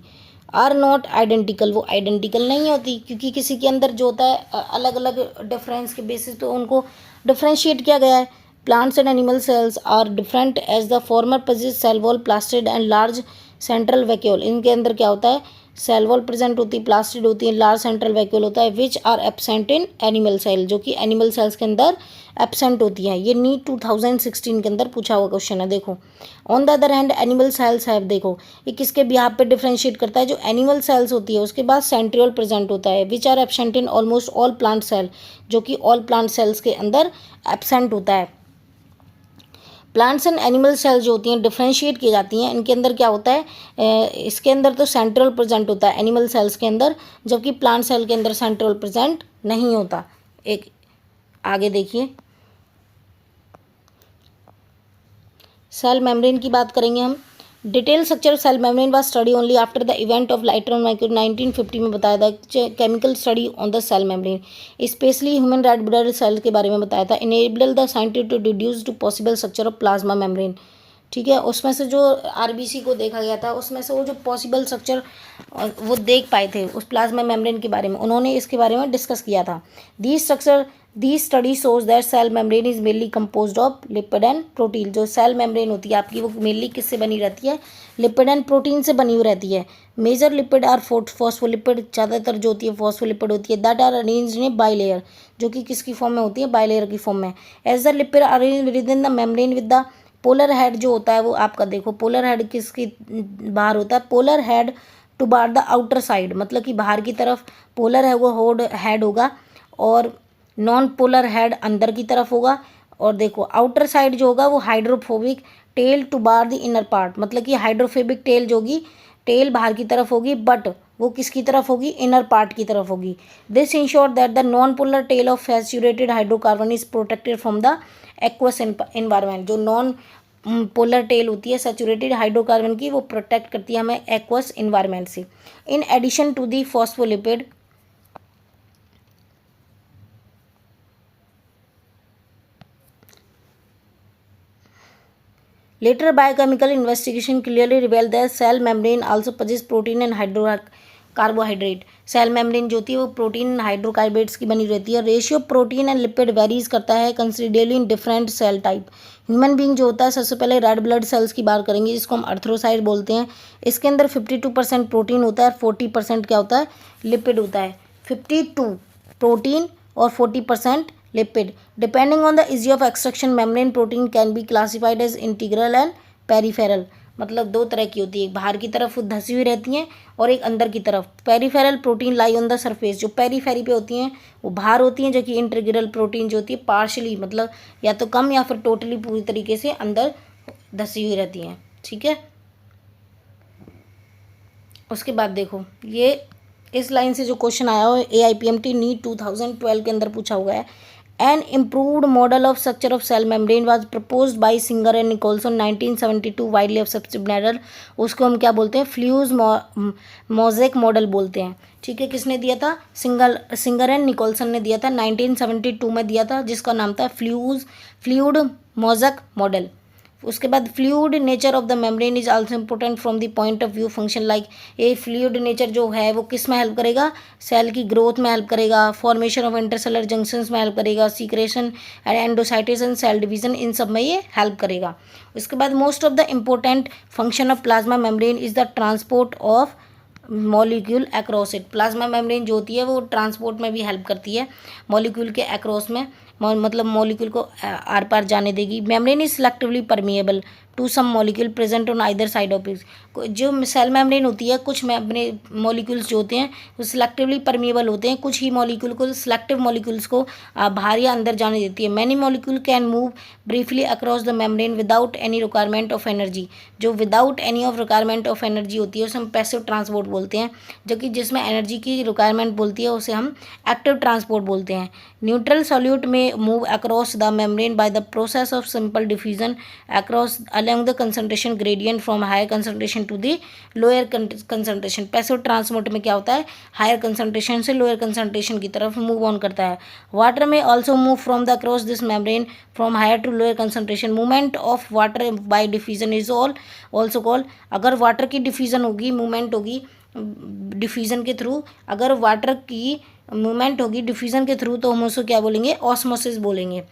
आर नॉट आइडेंटिकल, वो आइडेंटिकल नहीं होती, क्योंकि किसी के अंदर जो होता है अलग अलग डिफरेंस के बेसिस पे उनको डिफ्रेंशिएट किया गया है। Plants and animal cells are different as the former possess cell wall plastid and large central vacuole. इनके अंदर क्या होता है, सेल वॉल प्रेजेंट होती है, प्लास्टिड होती है, लार्ज सेंट्रल वैक्यूल होता है, which are absent in animal cell, जो कि एनिमल सेल्स के अंदर एब्सेंट होती हैं। ये नीट 2016 के अंदर पूछा हुआ क्वेश्चन है। देखो on the other hand animal cells have, देखो ये किसके बिहाफ पे डिफ्रेंशिएट करता है, जो एनिमल सेल्स होती है उसके बाद सेंट्रियोल प्रेजेंट होता है, which are absent in almost all plant cell, जो कि ऑल प्लांट सेल्स के अंदर एब्सेंट होता है। प्लांट्स एंड एनिमल सेल्स जो होती हैं डिफ्रेंशिएट की जाती हैं, इनके अंदर क्या होता है, इसके अंदर तो सेंट्रल प्रेजेंट होता है एनिमल सेल्स के अंदर, जबकि प्लांट सेल के अंदर सेंट्रल प्रेजेंट नहीं होता। एक आगे देखिए सेल मेम्ब्रेन की बात करेंगे हम। Detail structure of cell membrane was study only after the event of electron micro 1950 में बताया था। Chemical study on the cell membrane specially human red blood cell के बारे में बताया था। Enable the scientist to deduce to possible structure of plasma membrane, ठीक है। उसमें से जो आरबीसी को देखा गया था उसमें से वो जो पॉसिबल स्ट्रक्चर वो देख पाए थे उस प्लाज्मा मेम्ब्रेन के बारे में, उन्होंने इसके बारे में डिस्कस किया था। These studies shows that cell membrane is mainly composed of lipid and protein। जो सेल मेम्ब्रेन होती है आपकी वो मेनली किससे बनी रहती है, लिपिड एंड प्रोटीन से बनी हुई रहती है। मेजर लिपिड आर फॉस्फोलिपिड, ज़्यादातर जो होती है फॉस्फोलिपिड होती है। That are arranged in bilayer, जो कि किसकी फॉर्म में होती है, बाइलेयर की फॉर्म में। As the lipid arrange within the membrane with the polar head जो होता है वो आपका देखो पोलर हेड किसकी बाहर होता है, पोलर हेड टू बार द आउटर साइड, मतलब कि बाहर की तरफ पोलर है वो हेड होगा और नॉन पोलर हेड अंदर की तरफ होगा। और देखो आउटर साइड जो होगा वो हाइड्रोफोबिक टेल टू बार द इनर पार्ट, मतलब कि हाइड्रोफोबिक टेल जो होगी, टेल बाहर की तरफ होगी बट वो किसकी तरफ होगी, इनर पार्ट की तरफ होगी। This ensure that the non polar tail of saturated hydrocarbon is protected from the aqueous environment. जो नॉन पोलर टेल होती है सैचुरेटेड हाइड्रोकार्बन की, वो प्रोटेक्ट करती है हमें एक्वस एनवायरनमेंट से। In addition to the phospholipid, later biochemical investigation clearly revealed that cell membrane also possesses protein and carbohydrate. Cell membrane जो होती है वो प्रोटीन हाइड्रोकार्बोहाइड्रेट्स की बनी रहती है। Ratio protein and lipid varies करता है considerably in different cell type. Human being जो होता है, सबसे पहले रेड ब्लड सेल्स की बात करेंगे जिसको हम अर्थ्रोसाइट बोलते हैं। इसके अंदर 52% प्रोटीन होता है और 40% क्या होता है, लिपिड होता है। 52 प्रोटीन और 40% lipid. Depending on the easy of extraction membrane protein can be classified as integral and peripheral, मतलब दो तरह की होती है, एक बाहर की तरफ धसी हुई रहती हैं और एक अंदर की तरफ। Peripheral protein lie on the surface, जो पेरीफेरी पे होती हैं वो बाहर होती हैं, जो कि इंटीग्रल प्रोटीन जो होती है पार्शली, मतलब या तो कम या फिर टोटली पूरी तरीके से अंदर धसी हुई रहती हैं। ठीक है। उसके बाद देखो ये इस लाइन से जो क्वेश्चन आया हो AIPMT नीट 2012 के अंदर पूछा हुआ है। An improved model of structure of cell membrane was proposed by Singer and Nicolson 1972 widely accepted model. उसको हम क्या बोलते हैं, फ्यूज मोज़ेक मॉडल बोलते हैं। ठीक है, किसने दिया था, सिंगर एंड निकोलसन ने दिया था, 1972 में दिया था, जिसका नाम था फ्लूइड मोज़ेक मॉडल। उसके बाद fluid nature of the membrane is also important from the point of view function like. ये फ्लूइड नेचर जो है वो किस में हेल्प करेगा, सेल की ग्रोथ में हेल्प करेगा, फॉर्मेशन ऑफ इंटरसेलर जंक्शंस में हेल्प करेगा, secretion and endocytosis and cell division, इन सब में ये हेल्प करेगा। उसके बाद most of the important function of plasma membrane is the transport of molecule across it. Plasma membrane जो होती है वो ट्रांसपोर्ट में भी हेल्प करती है मॉलिक्यूल के अक्रॉस में, मतलब मॉलिक्यूल को आर पार जाने देगी। Membrane is selectively permeable to some molecule present on either side of it. जो सेल मेम्ब्रेन होती है, कुछ मेम्ब्रेन मॉलिक्यूल्स जो होते हैं वो सिलेक्टिवली परमिएबल होते हैं, कुछ ही मॉलिक्यूल को, सिलेक्टिव मॉलिक्यूल्स को बाहर या अंदर जाने देती है। Many molecule can move briefly across the membrane without any requirement of energy. जो without any of requirement of energy होती है उसे हम पैसिव ट्रांसपोर्ट बोलते हैं, जबकि जिसमें एनर्जी की रिक्वायरमेंट बोलती है उसे हम एक्टिव ट्रांसपोर्ट बोलते हैं। न्यूट्रल सॉल्यूट में move across the membrane by the process of simple diffusion across along the concentration gradient from higher concentration to the lower concentration। Passive transport में क्या होता है, हायर कंसंट्रेशन से लोअर कंसंट्रेशन की तरफ मूव ऑन करता है। Water may also move from the cross this membrane from higher to lower concentration. Movement of water by diffusion is also called. अगर वाटर की डिफ्यूजन होगी, मूवमेंट होगी डिफ्यूजन के थ्रू, अगर वाटर की मूवमेंट होगी डिफ्यूजन के थ्रू तो हम उसको क्या बोलेंगे, ऑस्मोसिस बोलेंगे।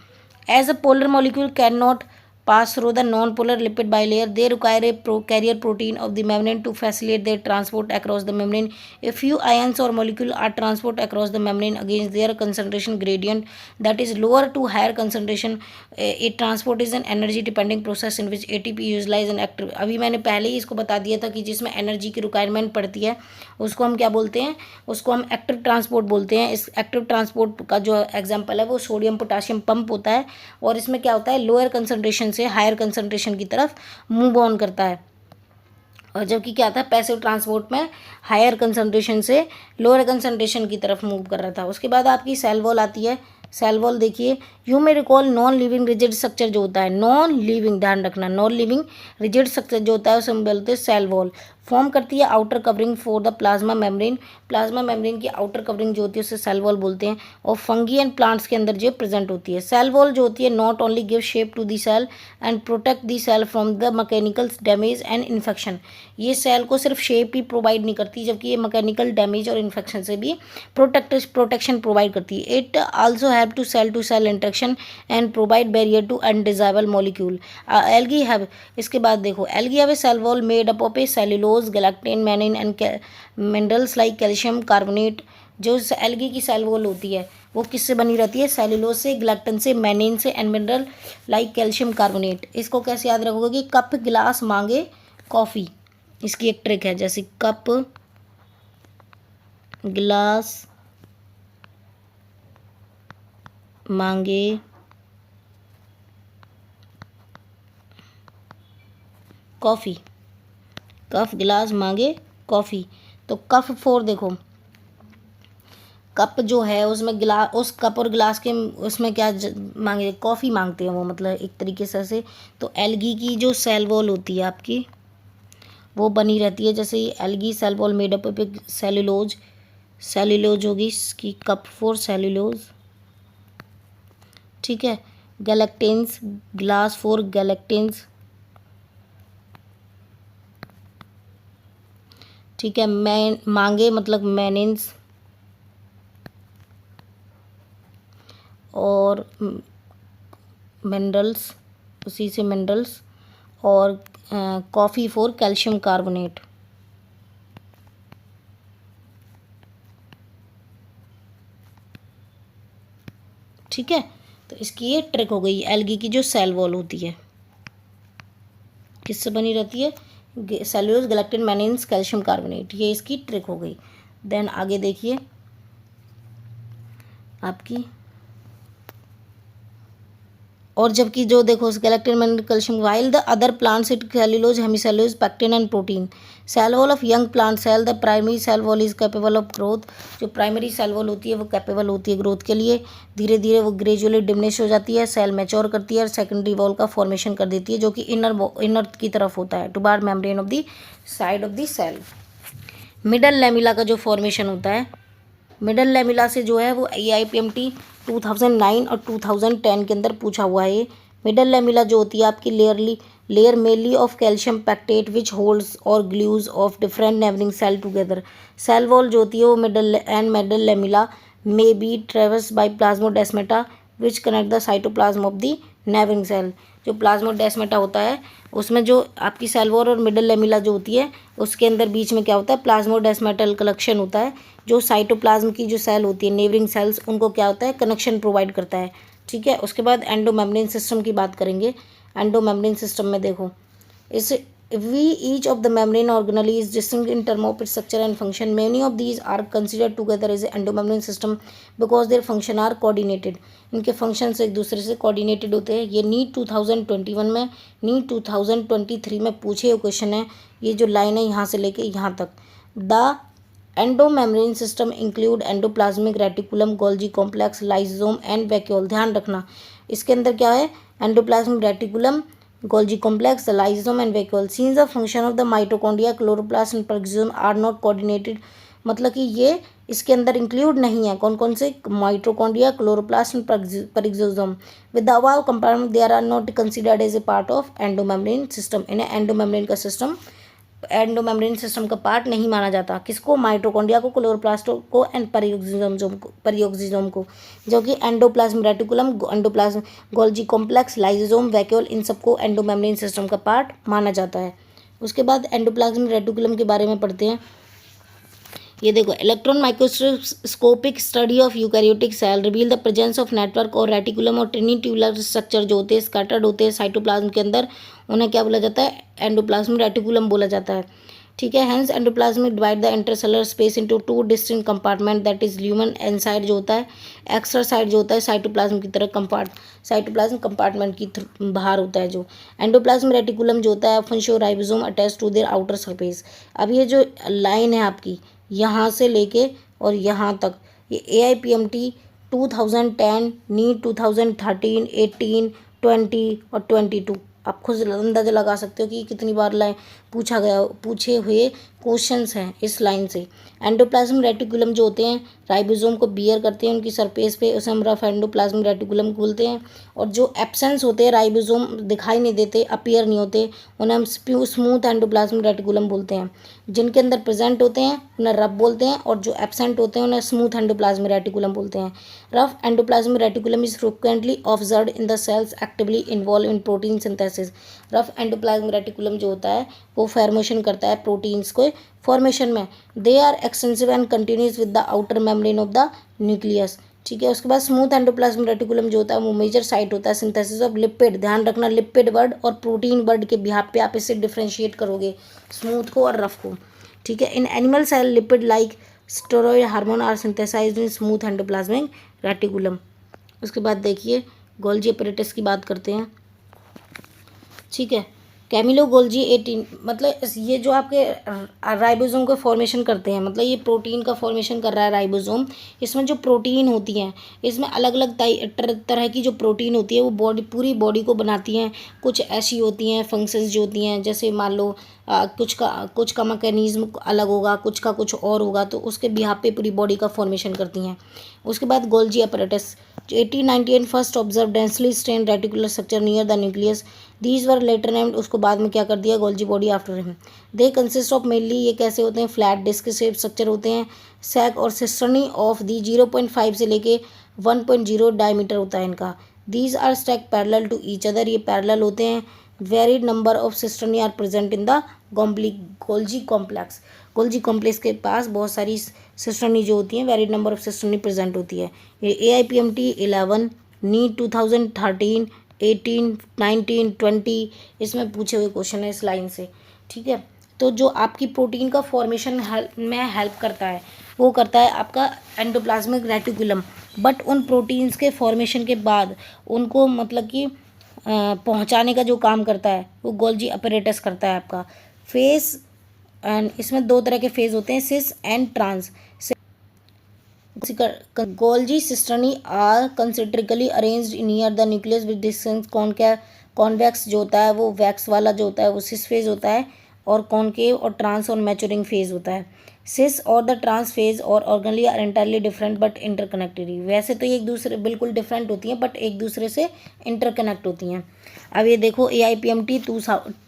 As a polar molecule can not pass through the non-polar lipid bilayer, they require a carrier protein of the membrane to facilitate their transport across the membrane. A few ions or molecule are transported across the membrane against their concentration gradient that is lower to higher concentration. A transport is an energy depending process in which ATP utilized and active। अभी मैंने पहले ही इसको बता दिया था कि जिसमें एनर्जी की रिक्वायरमेंट पड़ती है उसको हम क्या बोलते हैं, उसको हम एक्टिव ट्रांसपोर्ट बोलते हैं। इस एक्टिव ट्रांसपोर्ट का जो एग्जांपल है वो सोडियम पोटाशियम पंप होता है, और इसमें क्या होता है, लोअर कंसंट्रेशन से हायर कंसंट्रेशन की तरफ मूव ऑन करता है। और जबकि क्या था, पैसिव ट्रांसपोर्ट में हायर कंसंट्रेशन से लोअर कंसंट्रेशन की तरफ मूव कर रहा था। उसके बाद आपकी सेल वॉल आती है। सेल वॉल देखिए, यू में recall non living rigid structure जो होता है, नॉन लिविंग, ध्यान रखना, नॉन लिविंग रिजिड स्ट्रक्चर जो होता है उसे हम बोलते हैं सेल वॉल। फॉर्म करती है outer covering for the plasma membrane. Plasma membrane की आउटर कवरिंग जो होती है उसे सेल वॉल बोलते हैं, और फंगी एंड प्लांट्स के अंदर जो प्रेजेंट होती है। सेल वॉल जो होती है not only give shape to the cell and protect the cell from the mechanical damage and infection. ये सेल को सिर्फ शेप ही प्रोवाइड नहीं करती, जबकि ये मैकेनिकल डैमेज और इन्फेक्शन से भी प्रोटेक्शन प्रोवाइड करती है। It also help to cell interaction and provide barrier to undesirable molecule. Algae have, इसके बाद देखो, algae have a cell wall made up of a cellulose, galactans, mannans and minerals like calcium carbonate. जो एल्गी की सेल वॉल होती है वो किससे बनी रहती है, सेलुलोज से, गैलेक्टिन से, मैनिन से and mineral like calcium carbonate. इसको कैसे याद रखोगे कि कप गिलास मांगे कॉफ़ी, इसकी एक ट्रिक है, जैसे कप गिलास मांगे कॉफ़ी, कप गिलास मांगे कॉफ़ी। तो कप फोर देखो, कप जो है उसमें गिलास, उस कप और गिलास के उसमें क्या मांगे, कॉफ़ी मांगते हैं वो, मतलब एक तरीके से। तो एल्गी की जो सेल वॉल होती है आपकी वो बनी रहती है, जैसे algae cell wall made up of cellulose, cellulose होगी इसकी, कप फोर सेलुलोज, ठीक है। गैलेक्टिन्स, ग्लास फोर गैलेक्टिन्स, ठीक है। मांगे मतलब मैनिन्स, और मिनरल्स, उसी से मिनरल्स, और कॉफ़ी फॉर कैल्शियम कार्बोनेट, ठीक है। तो इसकी ये ट्रिक हो गई, एल्गी की जो सेल वॉल होती है किससे बनी रहती है, सेलुलोज, गैलेक्टिन, मैनिन्स, कैल्शियम कार्बोनेट, ये इसकी ट्रिक हो गई। देन आगे देखिए आपकी और जबकि जो देखो collected mineral calcium while the other plants it cellulose hemicellulose pectin and protein. Cell wall of young plant cell the primary cell wall is capable of growth. जो प्राइमरी सेल वॉल होती है वो कैपेबल होती है ग्रोथ के लिए। धीरे धीरे वो ग्रेजुअली डिमिनिश हो जाती है, सेल मैच्योर करती है और सेकेंडरी वॉल का फॉर्मेशन कर देती है जो कि इनर की तरफ होता है, टुबार membrane of the side of the cell. Middle lamella का जो फॉर्मेशन होता है, मिडल लेमिला से जो है वो AIPMT 2009 और 2010 के अंदर पूछा हुआ है। ये मिडल लेमिला जो होती है आपकी layer mainly of calcium pectate which holds or glues of different neighbouring cell together. Cell wall जो होती है वो middle lamella may be traverse by plasmodesmata which connect the cytoplasm of the neighbouring cell. जो प्लाज्मोडेस्माटा होता है उसमें जो आपकी सेल वॉल और मिडल लेमिला जो होती है उसके अंदर बीच में क्या होता है, प्लाज्मोडेस्माटल कलेक्शन होता है जो साइटोप्लाज्म की जो सेल होती है नेबरिंग सेल्स उनको क्या होता है, कनेक्शन प्रोवाइड करता है। ठीक है, उसके बाद एंडोमेम्ब्रेन सिस्टम की बात करेंगे। एंडोमेम्ब्रेन सिस्टम में देखो इस each of the membrane organelle is distinct in terms of its structure and function. Many of these are considered together as an endomembrane system because their function are coordinated. इनके functions एक दूसरे से coordinated होते हैं। ये नीट 2021 में, नीट 2023 में पूछे हुए क्वेश्चन है। ये जो लाइन है यहाँ से लेके यहाँ तक। The endomembrane system include endoplasmic reticulum, Golgi complex, lysosome and vacuole. ध्यान रखना इसके अंदर क्या है, endoplasmic reticulum, Golgi complex, the lysosome and vacuole. Since the function of the mitochondria, chloroplast and peroxisome are not coordinated, मतलब कि ये इसके अंदर इंक्लूड नहीं है। कौन कौन से, mitochondria, chloroplast and peroxisome. With the above compartment they are not considered as a part of endomembrane system. इन्हें एंडोमेम्ब्रेन का सिस्टम, एंडोमेम्ब्रेन सिस्टम का पार्ट नहीं माना जाता। किसको, माइटोकॉन्ड्रिया को, क्लोरोप्लास्ट को एंड पेरोक्सिसोम को, जो कि endoplasm reticulum, endoplasm, Golgi complex, lysosome, vacuole, इन सबको एंडोमेम्ब्रेन सिस्टम का पार्ट माना जाता है। उसके बाद एंडोप्लाज्म रेटिकुलम के बारे में पढ़ते हैं। ये देखो, electron microscopic study of eukaryotic cell reveal the presence of network or reticulum or tiny tubular structure जो होते हैं स्कैटर्ड होते हैं साइटोप्लाज्म के अंदर, उन्हें क्या बोला जाता है, एंडोप्लाज्म रेटिकुलम बोला जाता है। ठीक है, hence endoplasm divide the intercellular space into two distinct compartment, that is lumen inside जो होता है, एक्स्ट्रा साइड जो होता है साइटोप्लाज्म की तरह साइटोप्लाज्म कंपार्टमेंट की बाहर होता है। जो एंडोप्लाज्म रेटिकुलम जो होता है फंक्शो ribosome attach to their outer surface. अब ये जो लाइन है आपकी यहाँ से लेके और यहाँ तक, ये AIPMT 2010, नीट 2013, 18, 20 और 22, आप खुद अंदाजा लगा सकते हो कि कितनी बार लाइन पूछे हुए क्वेश्चंस हैं इस लाइन से। एंडोप्लाज्म रेटिकुलम जो होते हैं राइबोसोम को बियर करते हैं उनकी सरफेस पे, उसे हम रफ एंडोप्लाज्म रेटिकुलम बोलते हैं। और जो एब्सेंस होते हैं, राइबोसोम दिखाई नहीं देते, अपीयर नहीं होते, उन्हें हम स्मूथ एंडोप्लाज्म रेटिकुलम बोलते हैं। जिनके अंदर प्रेजेंट होते हैं उन्हें रफ बोलते हैं और जो एब्सेंट होते हैं उन्हें स्मूथ एंडोप्लाज्म रेटिकुलम बोलते हैं। Rough endoplasmic reticulum is frequently observed in the cells actively involve in protein synthesis. Rough endoplasmic reticulum जो होता है वो फॉर्मेशन करता है प्रोटीन्स को फॉर्मेशन में। They are extensive and continuous with the outer membrane of the nucleus. ठीक है, उसके बाद स्मूथ एंडोप्लाज्म रेटिकुलम जो होता है वो मेजर साइट होता है सिंथेसिस ऑफ लिपिड। ध्यान रखना, लिपिड वर्ड और प्रोटीन वर्ड के बिहाफ पे आप इसे डिफ्रेंशिएट करोगे, स्मूथ को और रफ को। ठीक है, in animal cell lipid like steroid hormone are synthesised in smooth endoplasmic reticulum. उसके बाद देखिए गोल्जी अपैरेटस की बात करते हैं। ठीक है, कैमिलो गोल्जी 18, मतलब ये जो आपके राइबोसोम को फॉर्मेशन करते हैं, मतलब ये प्रोटीन का फॉर्मेशन कर रहा है राइबोसोम। इसमें जो प्रोटीन होती हैं, इसमें अलग अलग तरह की जो प्रोटीन होती है वो पूरी बॉडी को बनाती हैं। कुछ ऐसी होती हैं फंक्शंस जो होती हैं, जैसे मान लो कुछ का मैकेनिज्म अलग होगा, कुछ का कुछ और होगा, तो उसके बिहाफ पे पूरी बॉडी का फॉर्मेशन करती हैं। उसके बाद Golgi apparatus 1898 first observe densely strain reticular structure near the nucleus, these were later named. उसको बाद में क्या कर दिया, Golgi body after him. They consist of mainly, ये कैसे होते हैं, फ्लैट डिस्क शेप स्ट्रक्चर होते हैं। सैक और सिस्टर्नी ऑफ दी 0.5 से लेके 1.0 डायमीटर होता है इनका। These are stack parallel to each other, ये पैरेलल होते हैं। Varied number of cisternae are present in the Golgi complex. Golgi complex के पास बहुत सारी सिस्टर्नी जो होती हैं, varied number of cisternae present होती है। ये AIPMT 11, नीट 2013, 18, 19, 20, इसमें पूछे हुए क्वेश्चन है इस लाइन से। ठीक है, तो जो आपकी प्रोटीन का फॉर्मेशन में हेल्प करता है वो करता है आपका एंडोप्लाज्मिक रेटिकुलम। बट उन प्रोटीन्स के फॉर्मेशन के बाद उनको मतलब कि पहुंचाने का जो काम करता है वो गोल्जी अपैरेटस करता है आपका। फेस, एंड इसमें दो तरह के फेज होते हैं, cis and trans. Golgi cisternae are concentrically arranged near the nucleus with distance convex जो होता है वो वैक्स वाला जो होता है वो सिस फेज होता है, और कॉनकेव और ट्रांस और मैच्योरिंग फेज होता है। सिस और द ट्रांस फेज और organelle are entirely different but interconnected. वैसे तो ये एक दूसरे बिल्कुल डिफरेंट होती हैं बट एक दूसरे से इंटरकनेक्ट होती हैं। अब ये देखो AIPMT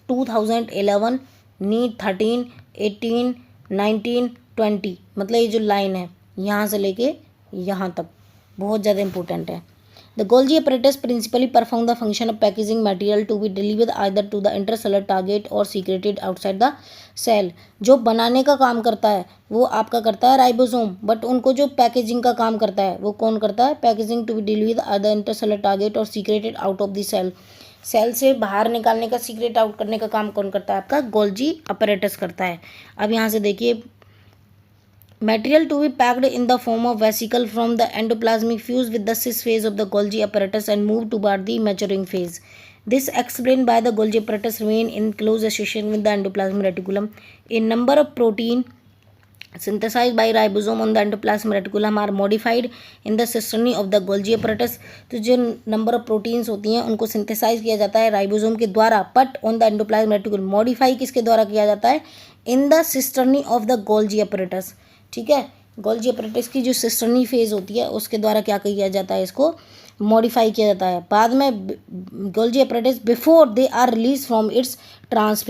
2011, नीट 13, 18, 19, 20, मतलब ये जो लाइन है यहाँ से लेके यहाँ तक बहुत ज़्यादा इंपॉर्टेंट है। The Golgi apparatus principally perform the function of packaging material to be delivered either to the intercellular target or secreted outside the cell। जो बनाने का काम करता है वो आपका करता है राइबोसोम, बट उनको जो पैकेजिंग का काम करता है वो कौन करता है? Packaging to be delivered either intercellular target or secreted out of the cell। Cell से बाहर निकालने का, सीक्रेट आउट करने का काम कौन करता है? आपका गोल्जी अपैरेटस करता है। अब यहाँ से देखिए, material to be packed in the form of vesicle from the endoplasmic fuse with the cis phase of the Golgi apparatus and move toward the maturing phase. This explained by the Golgi apparatus remain in close association with the endoplasmic reticulum. A number of protein synthesized by ribosome on the endoplasmic reticulum are modified in the cisternae of the Golgi apparatus। तो जो नंबर ऑफ प्रोटीन्स होती हैं उनको सिंथेसाइज किया जाता है राइबोसोम के द्वारा, but on the endoplasmic reticulum modify किसके द्वारा किया जाता है? In the cisternae of the Golgi apparatus। ठीक है, गोल्जी अपैरेटस की जो सिस्टर्नी फेज होती है उसके द्वारा क्या किया जाता है? इसको मॉडिफाई किया जाता है। बाद में Golgi apparatus before they are release from its trans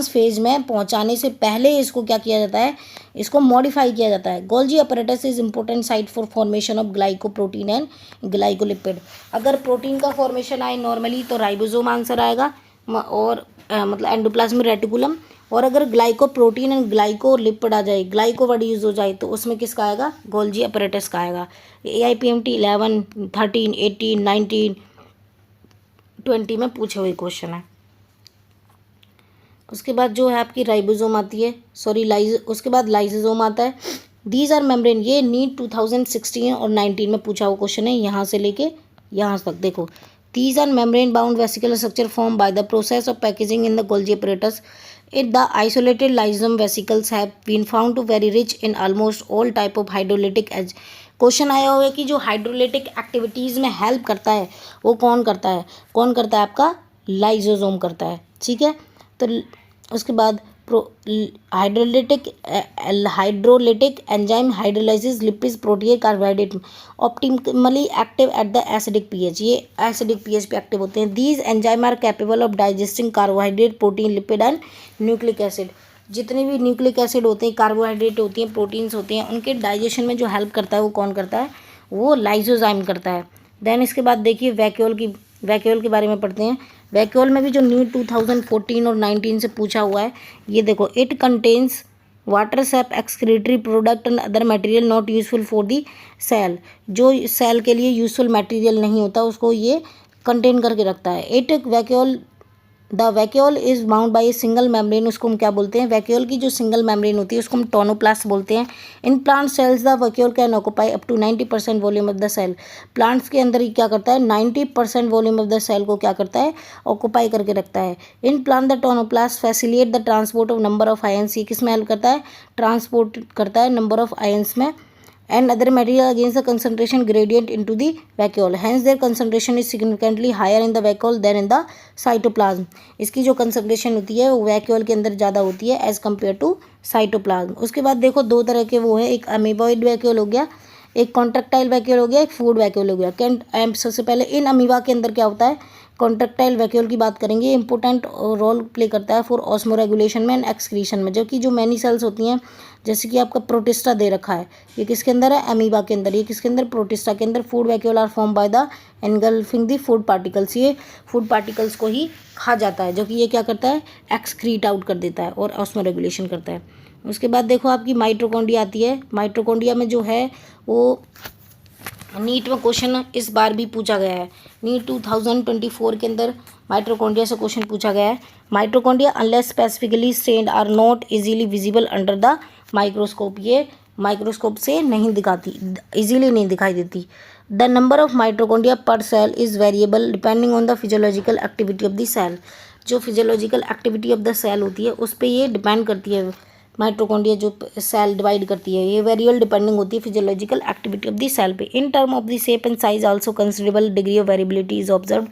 face में पहुंचाने से पहले इसको क्या किया जाता है? इसको मॉडिफाई किया जाता है। Golgi apparatus is important site for formation of glycoprotein and glycolipid. अगर प्रोटीन का फॉर्मेशन आए नॉर्मली तो राइबोसोम आंसर आएगा, और मतलब एंडोप्लाज्मिक रेटिकुलम। और अगर ग्लाइकोप्रोटीन एंड ग्लाइकोलिपिड आ जाए, ग्लाइको वर्ड यूज हो जाए, तो उसमें किसका आएगा? गोल्जी अपैरेटस का आएगा। AIPMT 11, 13, 18, 19, 20 में पूछे हुए क्वेश्चन है। उसके बाद जो है आपकी राइबोसोम आती है, उसके बाद लाइसोसोम आता है। दीज आर मेम्ब्रेन, ये नीट 2016 और 19 में पूछा हुआ क्वेश्चन है, यहाँ से लेके यहाँ तक देखो। These are membrane-bound vesicular structure formed by the process of packaging in the Golgi apparatus. The isolated lysosome vesicles have been found to very rich in almost all type of hydrolytic agents। Question आया होगा कि जो हाइड्रोलिटिक एक्टिविटीज़ में हेल्प करता है वो कौन करता है? कौन करता है? आपका लाइसोसोम करता है। ठीक है, तो उसके बाद hydrolytic enzyme hydrolysis lipids protein carbohydrate optimally active at the acidic pH. ये एसिडिक पीएच पे एक्टिव होते हैं। These enzyme are capable of digesting carbohydrate, protein, lipid and nucleic acid. जितने भी न्यूक्लिक एसिड होते हैं, कार्बोहाइड्रेट होती हैं, प्रोटीन्स होते हैं, उनके डाइजेशन में जो हेल्प करता है वो कौन करता है? वो लाइसोजाइम करता है। देन इसके बाद देखिए वैक्यूल के बारे में पढ़ते हैं। वैक्यूल में भी जो नीट 2014 और 19 से पूछा हुआ है, ये देखो, it contains water sap excretory product and other material not useful for the cell. जो सेल के लिए यूजफुल मटेरियल नहीं होता उसको ये कंटेन करके रखता है। The vacuole is bound by a single membrane, उसको हम क्या बोलते हैं? वैक्यूल की जो सिंगल मेम्ब्रेन होती है उसको हम टोनोप्लास्ट बोलते हैं। In plant cells the vacuole can occupy up to 90% volume of the cell. Plants के अंदर ही क्या करता है? 90% वॉल्यूम ऑफ द सेल को क्या करता है? ऑक्यूपाई करके रखता है। In plant the tonoplast facilitate the transport of number of ions. ये किस में हेल्प करता है? ट्रांसपोर्ट करता है नंबर ऑफ आयंस में, and other material against the concentration gradient into the vacuole, hence their concentration is significantly higher in the vacuole than in the cytoplasm। इसकी जो concentration होती है वो vacuole के अंदर ज़्यादा होती है as compared to cytoplasm। उसके बाद देखो दो तरह के वो है, एक अमीबॉइड vacuole हो गया, एक कॉन्ट्रेक्टाइल वैक्यूल हो गया, एक फूड वैक्यूल हो गया। सबसे पहले इन अमीबा के अंदर क्या होता है? कॉन्ट्रेक्टाइल वैक्यूल की बात करेंगे। इंपॉर्टेंट रोल प्ले करता है फॉर ऑस्मो रेगुलेशन में एंड एक्सक्रीशन में। जबकि जो मैनी सेल्स होती हैं, जैसे कि आपका प्रोटिस्टा दे रखा है, ये किसके अंदर है? अमीबा के अंदर। ये किसके अंदर? प्रोटिस्टा के अंदर। Food vacuole are form by the engulfing the food particles. ये फूड पार्टिकल्स को ही खा जाता है, जो कि ये क्या करता है? एक्सक्रीट आउट कर देता है और ऑस्मो रेगुलेशन करता है। उसके बाद देखो आपकी माइटोकॉन्ड्रिया आती है। माइटोकॉन्ड्रिया में जो है वो नीट में क्वेश्चन इस बार भी पूछा गया है। नीट 2024 के अंदर माइटोकॉन्ड्रिया से क्वेश्चन पूछा गया है। Mitochondria unless specifically stained are not easily visible under the microscope. ये माइक्रोस्कोप से नहीं दिखाती, इजीली नहीं दिखाई देती। The number of mitochondria per cell is variable depending on the physiological activity of the cell. जो physiological activity of the cell होती है उस पर ये डिपेंड करती है। माइटोकॉन्ड्रिया जो सेल डिवाइड करती है ये वेरिएबल डिपेंडिंग होती है physiological activity of the cell पे। In term of the shape and size also considerable degree of variability is observe.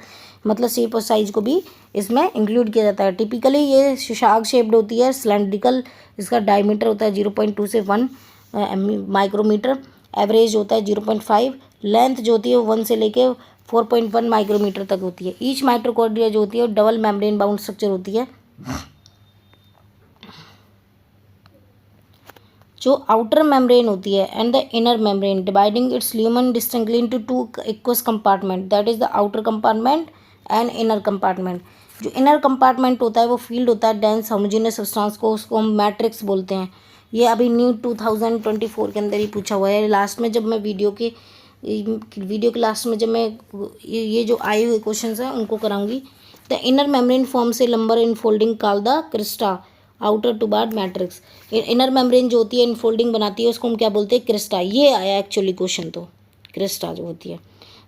मतलब शेप और साइज को भी इसमें इंक्लूड किया जाता है। टिपिकली ये शार्क शेप्ड होती है, सिलेंड्रिकल, इसका डायमीटर होता है 0.2 से 1 माइक्रोमीटर, एवरेज होता है 0.5, लेंथ जो होती है वो 1 से लेके 4.1 माइक्रोमीटर तक होती है। ईच माइटोकॉन्ड्रिया जो होती है वो डबल मेम्ब्रेन बाउंड स्ट्रक्चर होती है। जो आउटर मेम्ब्रेन होती है and the inner membrane dividing it's lumen distinctly into two equals compartment, that is the outer compartment and inner compartment. जो इनर कंपार्टमेंट होता है वो फील्ड होता है डेंस होमोजेनियस सब्सटेंस को, उसको हम मैट्रिक्स बोलते हैं। ये अभी न्यू 2024 के अंदर ही पूछा हुआ है। लास्ट में जब मैं वीडियो के लास्ट में जब मैं ये जो आए हुए क्वेश्चंस हैं उनको कराऊंगी। The inner membrane forms a number infolding called the crista outer टू बार मैट्रिक्स। इनर मेम्ब्रेन जो होती है इनफोल्डिंग बनाती है उसको हम क्या बोलते हैं, क्रिस्टा। ये आया एक्चुअली क्वेश्चन, तो क्रिस्टा जो होती है।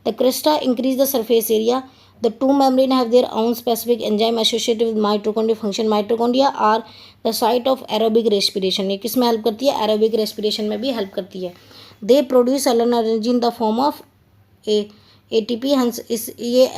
The cristae increase the surface area. The two membrane have their own specific enzyme associated with mitochondria function. Mitochondria are the site of aerobic respiration. ये किस में हेल्प करती है, एरोबिक रेस्पिरेशन में भी हेल्प करती है। They produce cellular energy in the form of ATP. हंस इस ये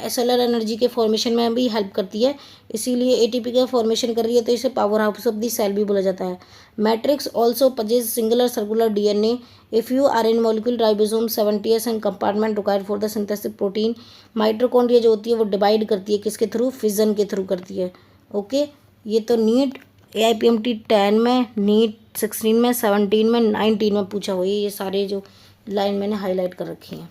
सेलुलर एनर्जी के फॉर्मेशन में भी हेल्प करती है, इसीलिए एटीपी का फॉर्मेशन कर रही है तो इसे power house of the cell भी बोला जाता है। Matrix also possess singular circular DNA if you are in molecule ribosome 70s and compartment required for the synthesis protein. Mitochondria जो होती है वो डिवाइड करती है किसके थ्रू, फिजन के थ्रू करती है। ओके, ये तो नीट AIPMT 10 में, नीट 16 में, 17 में, 19 में पूछा हुआ है। ये सारे जो लाइन मैंने हाईलाइट कर रखी हैं।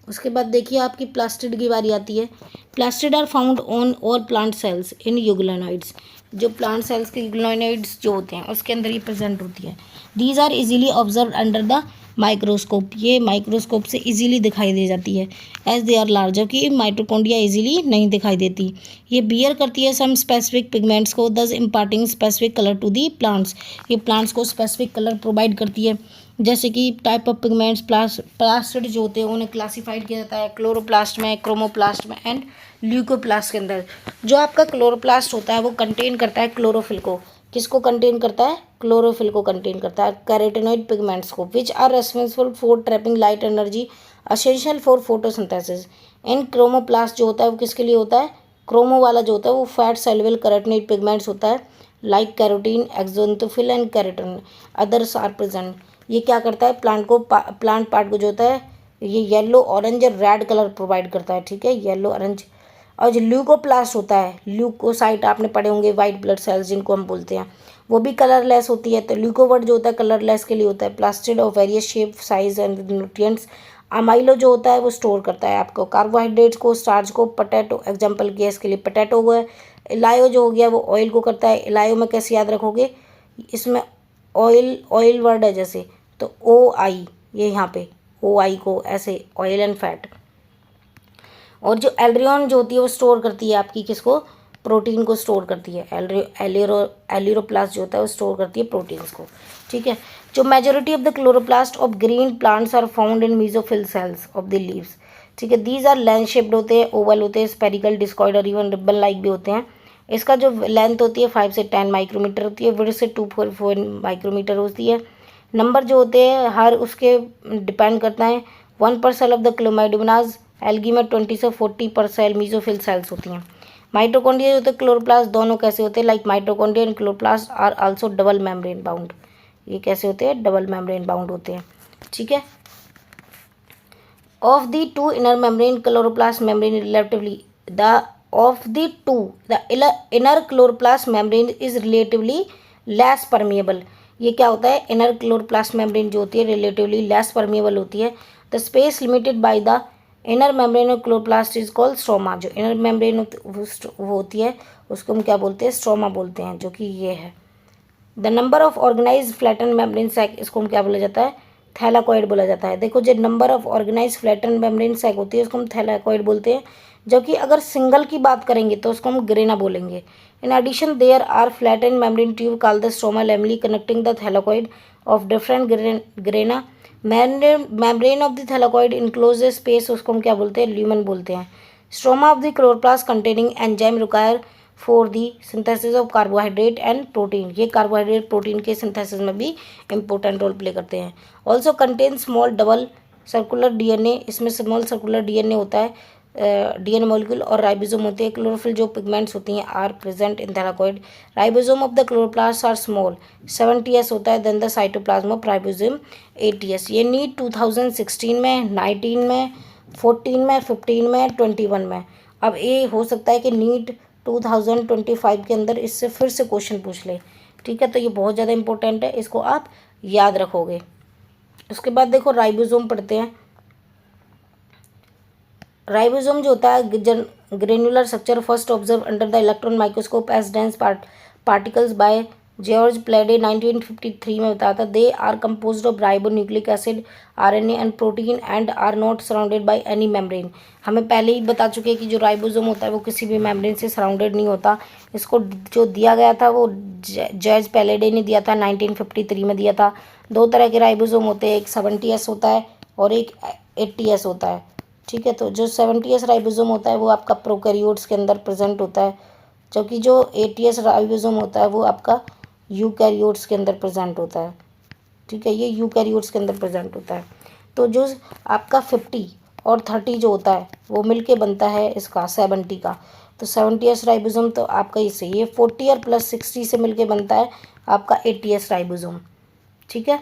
उसके बाद देखिए आपकी प्लास्टिड की बारी आती है। Plastid are found on all plant cells in euglenoids. जो प्लांट सेल्स के यूग्लिनोइड्स जो होते हैं उसके अंदर ये प्रेजेंट होती है। These are easily observe under the microscope. ये माइक्रोस्कोप से इजीली दिखाई दे जाती है एज दे आर लार्ज, जबकि माइटोकॉन्ड्रिया इजीली नहीं दिखाई देती। ये बियर करती है सम स्पेसिफिक पिगमेंट्स को, thus imparting specific colour to the plants. ये प्लांट्स को स्पेसिफिक कलर प्रोवाइड करती है। जैसे कि टाइप ऑफ पिगमेंट्स प्लास्टिड जो होते हैं उन्हें क्लासिफाइड किया जाता है क्लोरोप्लास्ट में, क्रोमोप्लास्ट में एंड ल्यूकोप्लास्ट के अंदर। जो आपका क्लोरोप्लास्ट होता है वो कंटेन करता है क्लोरोफिल को। किसको कंटेन करता है, क्लोरोफिल को कंटेन करता है, कैरोटीनॉइड पिगमेंट्स को, which are responsible for trapping light energy essential for photosynthesis. In chromoplast जो होता है वो किसके लिए होता है, क्रोमो वाला जो होता है वो फैट सेलुलर कैरोटीनॉइड पिगमेंट्स होता है, like carotene, xanthophyll and carotene others are present. ये क्या करता है, प्लांट पार्ट को जो होता है ये येलो, ऑरेंज और रेड कलर प्रोवाइड करता है। ठीक है, येलो, ऑरेंज। और जो ल्यूकोप्लास्ट होता है, ल्यूकोसाइट आपने पढ़े होंगे, वाइट ब्लड सेल्स जिनको हम बोलते हैं, वो भी कलरलेस होती है। तो ल्यूकोवर्ड जो होता है कलरलेस के लिए होता है। Plastid of various shape, size and nutrients. अमाइलो जो होता है वो स्टोर करता है आपको कार्बोहाइड्रेट्स को, स्टार्च को। पोटैटो एग्जाम्पल किया इसके लिए, पोटैटो हो गया। इलायो जो हो गया वो ऑयल को करता है। इलायो में कैसे याद रखोगे, इसमें ऑयल वर्ड है जैसे, तो OI, ये यहाँ पे OI को ऐसे ऑयल एंड फैट। और जो एल्ड्रियन जो होती है वो स्टोर करती है आपकी किसको, प्रोटीन को स्टोर करती है। एलिरोप्लास्ट जो होता है वो स्टोर करती है प्रोटीन्स को। ठीक है, जो majority of the chloroplast of green plants are found in mesophyll cells of the leaves. ठीक है, दीज आर लेंथ शेप्ड होते हैं, ओवल होते हैं, स्पेरिकल, डिस्कॉइड और इवन रिबन लाइक भी होते हैं। इसका जो लेंथ होती है 5 से 10 माइक्रोमीटर होती है, विड्थ से 2.4 माइक्रोमीटर होती है। नंबर जो होते हैं हर उसके डिपेंड करता है 1 पर सेल ऑफ द क्लोमाइडोमोनाज। एल्गी में 20 से 40 पर सेल मीजोफिल सेल्स होती हैं। माइटोकॉन्ड्रिया जो होते हैं क्लोरोप्लास्ट दोनों कैसे होते हैं, like mitochondria and chloroplast are also double membrane bound. ये कैसे होते हैं, डबल मेम्ब्रेन बाउंड होते हैं। ठीक है, of the two inner membrane chloroplast membrane relatively the inner chloroplast membrane is relatively less permeable. ये क्या होता है, इनर क्लोरोप्लास्ट मेम्ब्रेन जो होती है रिलेटिवली लेस परमिएबल होती है। The space limited by the inner membrane of chloroplast is called stroma. जो इनर मेम्ब्रेन वो होती है उसको हम क्या बोलते हैं, स्ट्रोमा बोलते हैं, जो कि ये है। The number of organise flatten membrane sac, इसको हम क्या बोला जाता है, थैलाकॉइड बोला जाता है। देखो जो number of organise flatten membrane sac होती है उसको हम थैलाकॉइड बोलते हैं, जबकि अगर सिंगल की बात करेंगे तो उसको हम ग्रेना बोलेंगे। In addition, there are flattened membrane tube called the stroma lamella connecting the thylakoid of different grana. Membrane of the thylakoid encloses space, उसको हम क्या बोलते हैं, ल्यूमेन बोलते हैं. Stroma of the chloroplast containing enzyme required for the synthesis of carbohydrate and protein. ये कार्बोहाइड्रेट प्रोटीन के सिंथेसिस में भी इंपॉर्टेंट रोल प्ले करते हैं. Also contain small double circular DNA. इसमें स्मॉल सर्कुलर डीएनए होता है, डीएनए मॉलिक्यूल, और राइबोसोम होते हैं. क्लोरोफिल जो पिगमेंट्स होती हैं are present in thylakoid. Ribosome of the chloroplast are small, 70s होता है. Then the cytoplasm of ribosome 80s. ये नीट 2016 में, 19 में, 14 में, 15 में, 21 में. अब ये हो सकता है कि नीट 2025 के अंदर इससे फिर से क्वेश्चन पूछ ले. ठीक है, तो ये बहुत ज़्यादा इंपॉर्टेंट है, इसको आप याद रखोगे. उसके बाद देखो राइबोसोम पढ़ते हैं. राइबोसोम जो होता है granular structure first observe under the electron microscope as dense particles by George Palade 1953 में बताया था. They are composed of ribonucleic acid, RNA and protein and are not surrounded by any membrane. हमें पहले ही बता चुके हैं कि जो राइबोसोम होता है वो किसी भी मेम्ब्रेन से सराउंडेड नहीं होता. इसको जो दिया गया था वो जॉर्ज प्लेडे ने दिया था, 1953 में दिया था. दो तरह के राइबोसोम होते हैं, एक 70s होता है और एक 80s होता है. ठीक है, तो जो 70s राइबोसोम होता है वो आपका प्रोकैरियोट्स के अंदर प्रेजेंट होता है, जबकि जो 80s राइबोसोम होता है वो आपका यूकैरियोट्स के अंदर प्रेजेंट होता है. ठीक है, ये यूकैरियोट्स के अंदर प्रेजेंट होता है. तो जो आपका 50 और 30 जो होता है वो मिलके बनता है इसका 70 का. तो 70s राइबोसोम तो आपका इससे ये 40 और प्लस 60 से मिलके बनता है आपका 80s राइबोसोम. ठीक है,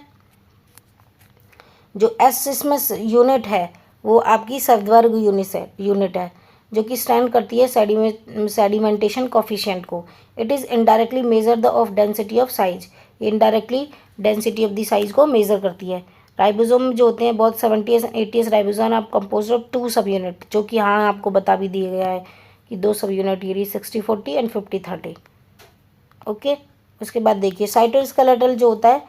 जो एस इसमें यूनिट है वो आपकी सद्वर्ग यूनिट है जो कि स्टैंड करती है सेडिमेंटेशन कोफिशिएंट को. It is indirectly measure the of density of size. Indirectly density of the size को मेजर करती है. राइबोसोम जो होते हैं बहुत 70s 80s राइबोसोम आप कंपोज ऑफ 2 सब यूनिट, जो कि हाँ आपको बता भी दिया गया है कि 2 सब यूनिट ये 60-40 एंड 50-30. ओके, उसके बाद देखिए साइटोस्केलेटल जो होता है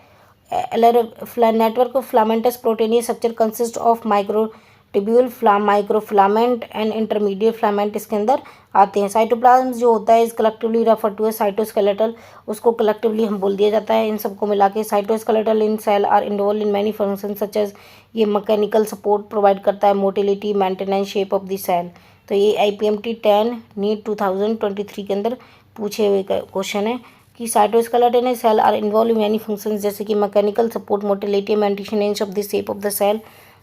network of filamentous proteinaceous structure consist of microtubule, microfilament and intermediate filament इसके अंदर आते हैं. साइटोप्लाज्म जो होता है इस कलेक्टिवली रेफर टू है साइटोस्केलेटल, उसको कलेक्टिवली हम बोल दिया जाता है इन सबको मिला के. Cytoskeletal in cell are involve in many function such as ये मैकेनिकल सपोर्ट प्रोवाइड करता है, motility, maintenance, shape of the cell. तो ये IPMT 10 नीट 2023 के अंदर पूछे हुए क्वेश्चन है कि cytoskeleton cell are involve in many functions, जैसे कि mechanical support, motility, maintenance of the shape of the cell,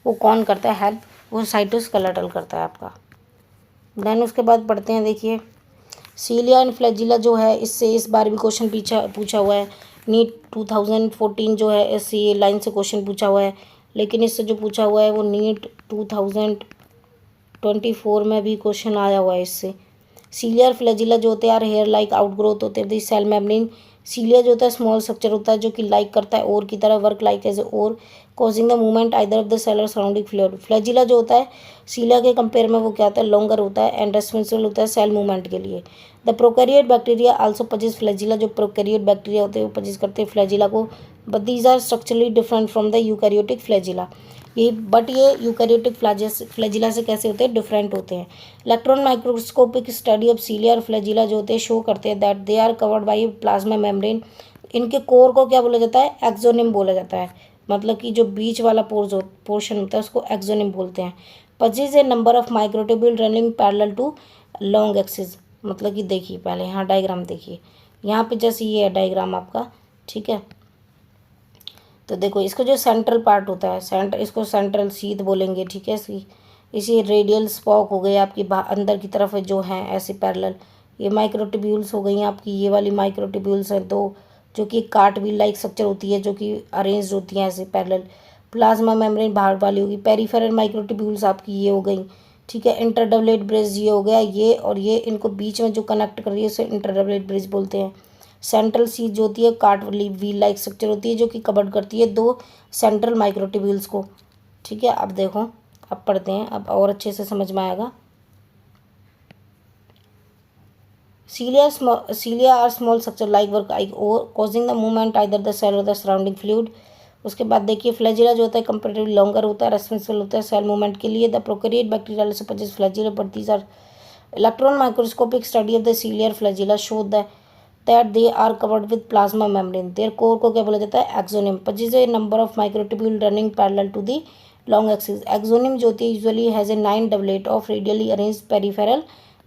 वो कौन करता है हेल्प, वो साइटोस्केलेटल करता है आपका. देन उसके बाद पढ़ते हैं देखिए सीलिया एंड फ्लैजिला जो है, इससे इस बार भी क्वेश्चन पूछा हुआ है. नीट 2014 जो है ऐसी लाइन से क्वेश्चन पूछा हुआ है, लेकिन इससे जो पूछा हुआ है वो नीट 2024 में भी क्वेश्चन आया हुआ है इससे. सीलिया और फ्लैजिला जो होते हैं यार हेयर लाइक आउटग्रोथ होते हैं सेल मेम्ब्रेन. सीलिया जो होता है स्मॉल स्ट्रक्चर होता है जो कि लाइक करता है ओर की तरह, work like as oar, causing the movement either of the cell or surrounding fluid. Flagella जो होता है सीलिया के कंपेयर में वो क्या होता है, लॉन्गर होता है एंड रेस्पॉन्सिबल होता है सेल मूवमेंट के लिए. The prokaryote bacteria also possess flagella. जो प्रोकैरियोट बैक्टीरिया होते हैं वो पजेस करते हैं फ्लैजिला को, but these are structurally different from the eukaryotic flagella. ये यूकैरियोटिक फ्लैजिला से कैसे होते हैं, डिफरेंट होते हैं. Electron microscopic study of cilia और फ्लैजिला जो होते हैं शो करते हैं that they are covered by plasma membrane. इनके कोर को क्या बोला जाता है, एक्सोनिम बोला जाता है. मतलब कि जो बीच वाला पोर्शन होता है उसको एक्सोनिम बोलते हैं. Possess a number of microtubule running parallel to long axis. मतलब कि देखिए पहले यहाँ डायग्राम देखिए, यहाँ पे जैसे ये है डायग्राम आपका. ठीक है, तो देखो इसको जो सेंट्रल पार्ट होता है इसको सेंट्रल शीथ बोलेंगे. ठीक है, इसी रेडियल स्पॉक हो गई आपकी अंदर की तरफ जो है ऐसे पैरेलल. ये माइक्रोट्यूब्यूल्स हो गई आपकी, ये वाली माइक्रोट्यूब्यूल्स हैं दो, जो कि कार्टवील लाइक स्ट्रक्चर होती है जो कि अरेंज होती हैं ऐसे पैरेलल. प्लाज्मा मेम्ब्रेन बाहर वाली होगी. पेरिफेरल माइक्रोट्यूब्यूल्स आपकी ये हो गई. ठीक है, इंटरडबलेट ब्रिज ये हो गया, ये और ये इनको बीच में जो कनेक्ट कर रही है उसे इंटरडबलेट ब्रिज बोलते हैं. सेंट्रल शीथ जो होती है कार्ट व्हील लाइक स्ट्रक्चर होती है जो कि कवर करती है 2 सेंट्रल माइक्रोट्यूब्यूल्स को. ठीक है, अब देखो अब पढ़ते हैं, अब और अच्छे से समझ में आएगा. Cilia are small structure like work like oar, causing the movement either the cell or the surrounding fluid. उसके बाद देखिए फ्लैजिला जो होता है कंपेरेटिवली लॉन्गर होता है, रेस्पॉन्सिबल होता है सेल मूवमेंट के लिए. The prokaryote bacteria flagella, but these are electron microscopic study of the cilia और flagella show the that they are covered with plasma membrane. Their core को क्या बोला जाता है? एक्सोनियम। 25 है number of microtubule running parallel to the long axis. Axoneme जो होती है usually has a 9 doublet of radially arranged peripheral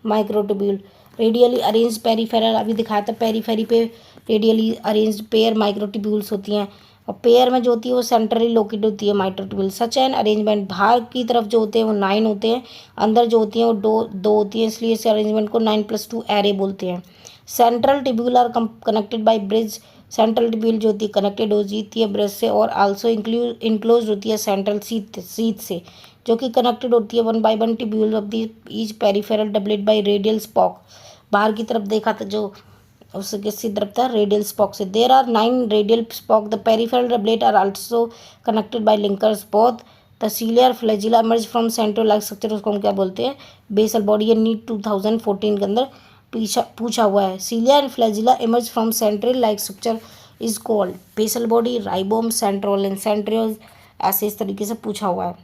microtubule. Radially arranged peripheral अभी दिखाया था, पेरीफेरी पे रेडियली अरेंज्ड पेयर माइक्रोट्यूब्यूल्स होती हैं, और पेयर में जो होती है वो सेंट्रली लोकेटेड होती है माइक्रोट्यूब्यूल। सच एन अरेंजमेंट, बाहर की तरफ जो होते हैं वो 9 होते हैं, अंदर जो होती हैं वो दो होती हैं, इसलिए इस अरेंजमेंट को 9+2 एरे बोलते हैं। Central tubule are connected by bridge. Central tubule जो होती है कनेक्टेड हो जाती है ब्रिज से, और आल्सो इंक्लोज होती है सेंट्रल सीथ से, जो कि कनेक्टेड होती है 1 by 1 tubule of the each peripheral doublet bye radial spoke. बाहर की तरफ देखा था जो उससे किसी तरफ था? रेडियल स्पॉक से। There are 9 radial spoke. The peripheral doublet are also connected by linkers. Both the ciliary flagella emerge from central like structure, उसको हम क्या बोलते हैं? Basal body. ये नीट 2014 के अंदर पूछा हुआ है। Cilia and flagella emerge from central like structure is called basal body, राइबोम, सेंट्रोल एंड सेंट्रियोल। ऐसे इस तरीके से पूछा हुआ है।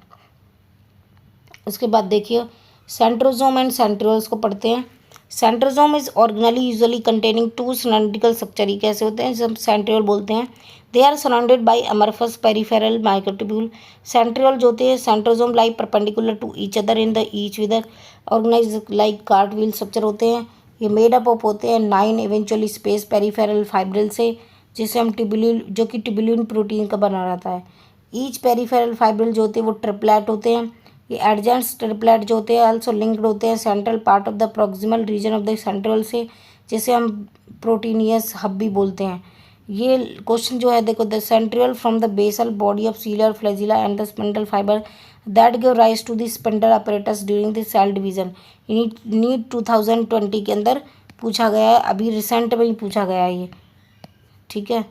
उसके बाद देखिए सेंट्रोजोम एंड सेंट्रियोल्स को पढ़ते हैं। Centrosome is organelle usually containing 2 cylindrical structure. ये कैसे होते हैं? जब सेंट्रियोल बोलते हैं। They are surrounded by amorphous peripheral microtubule. Centriole जो होते हैं centrosome like perpendicular to each other in the each whether organize like cartwheel structure होते हैं। ये मेड अप ऑफ होते हैं 9 इवेंचुअली स्पेस पेरिफेरल फाइब्रिल से, जिसे हम ट्यूबुलिन, जो कि ट्यूबुलिन प्रोटीन का बना रहता है। ईच पेरिफेरल फाइब्रिल जो होते हैं वो ट्रिप्लेट होते हैं। ये एडजेंट्स ट्रिपलेट जो होते हैं आल्सो लिंक्ड होते हैं central part of the proximal region of the central से, जिसे हम प्रोटीनियस हब भी बोलते हैं। ये क्वेश्चन जो है देखो, the centriole from the basal body of ciliary flagella and the spindle fibre that give rise to the spindle apparatus during the cell division. NEET 2020 के अंदर पूछा गया है, अभी रिसेंट में ही पूछा गया है ये, ठीक है।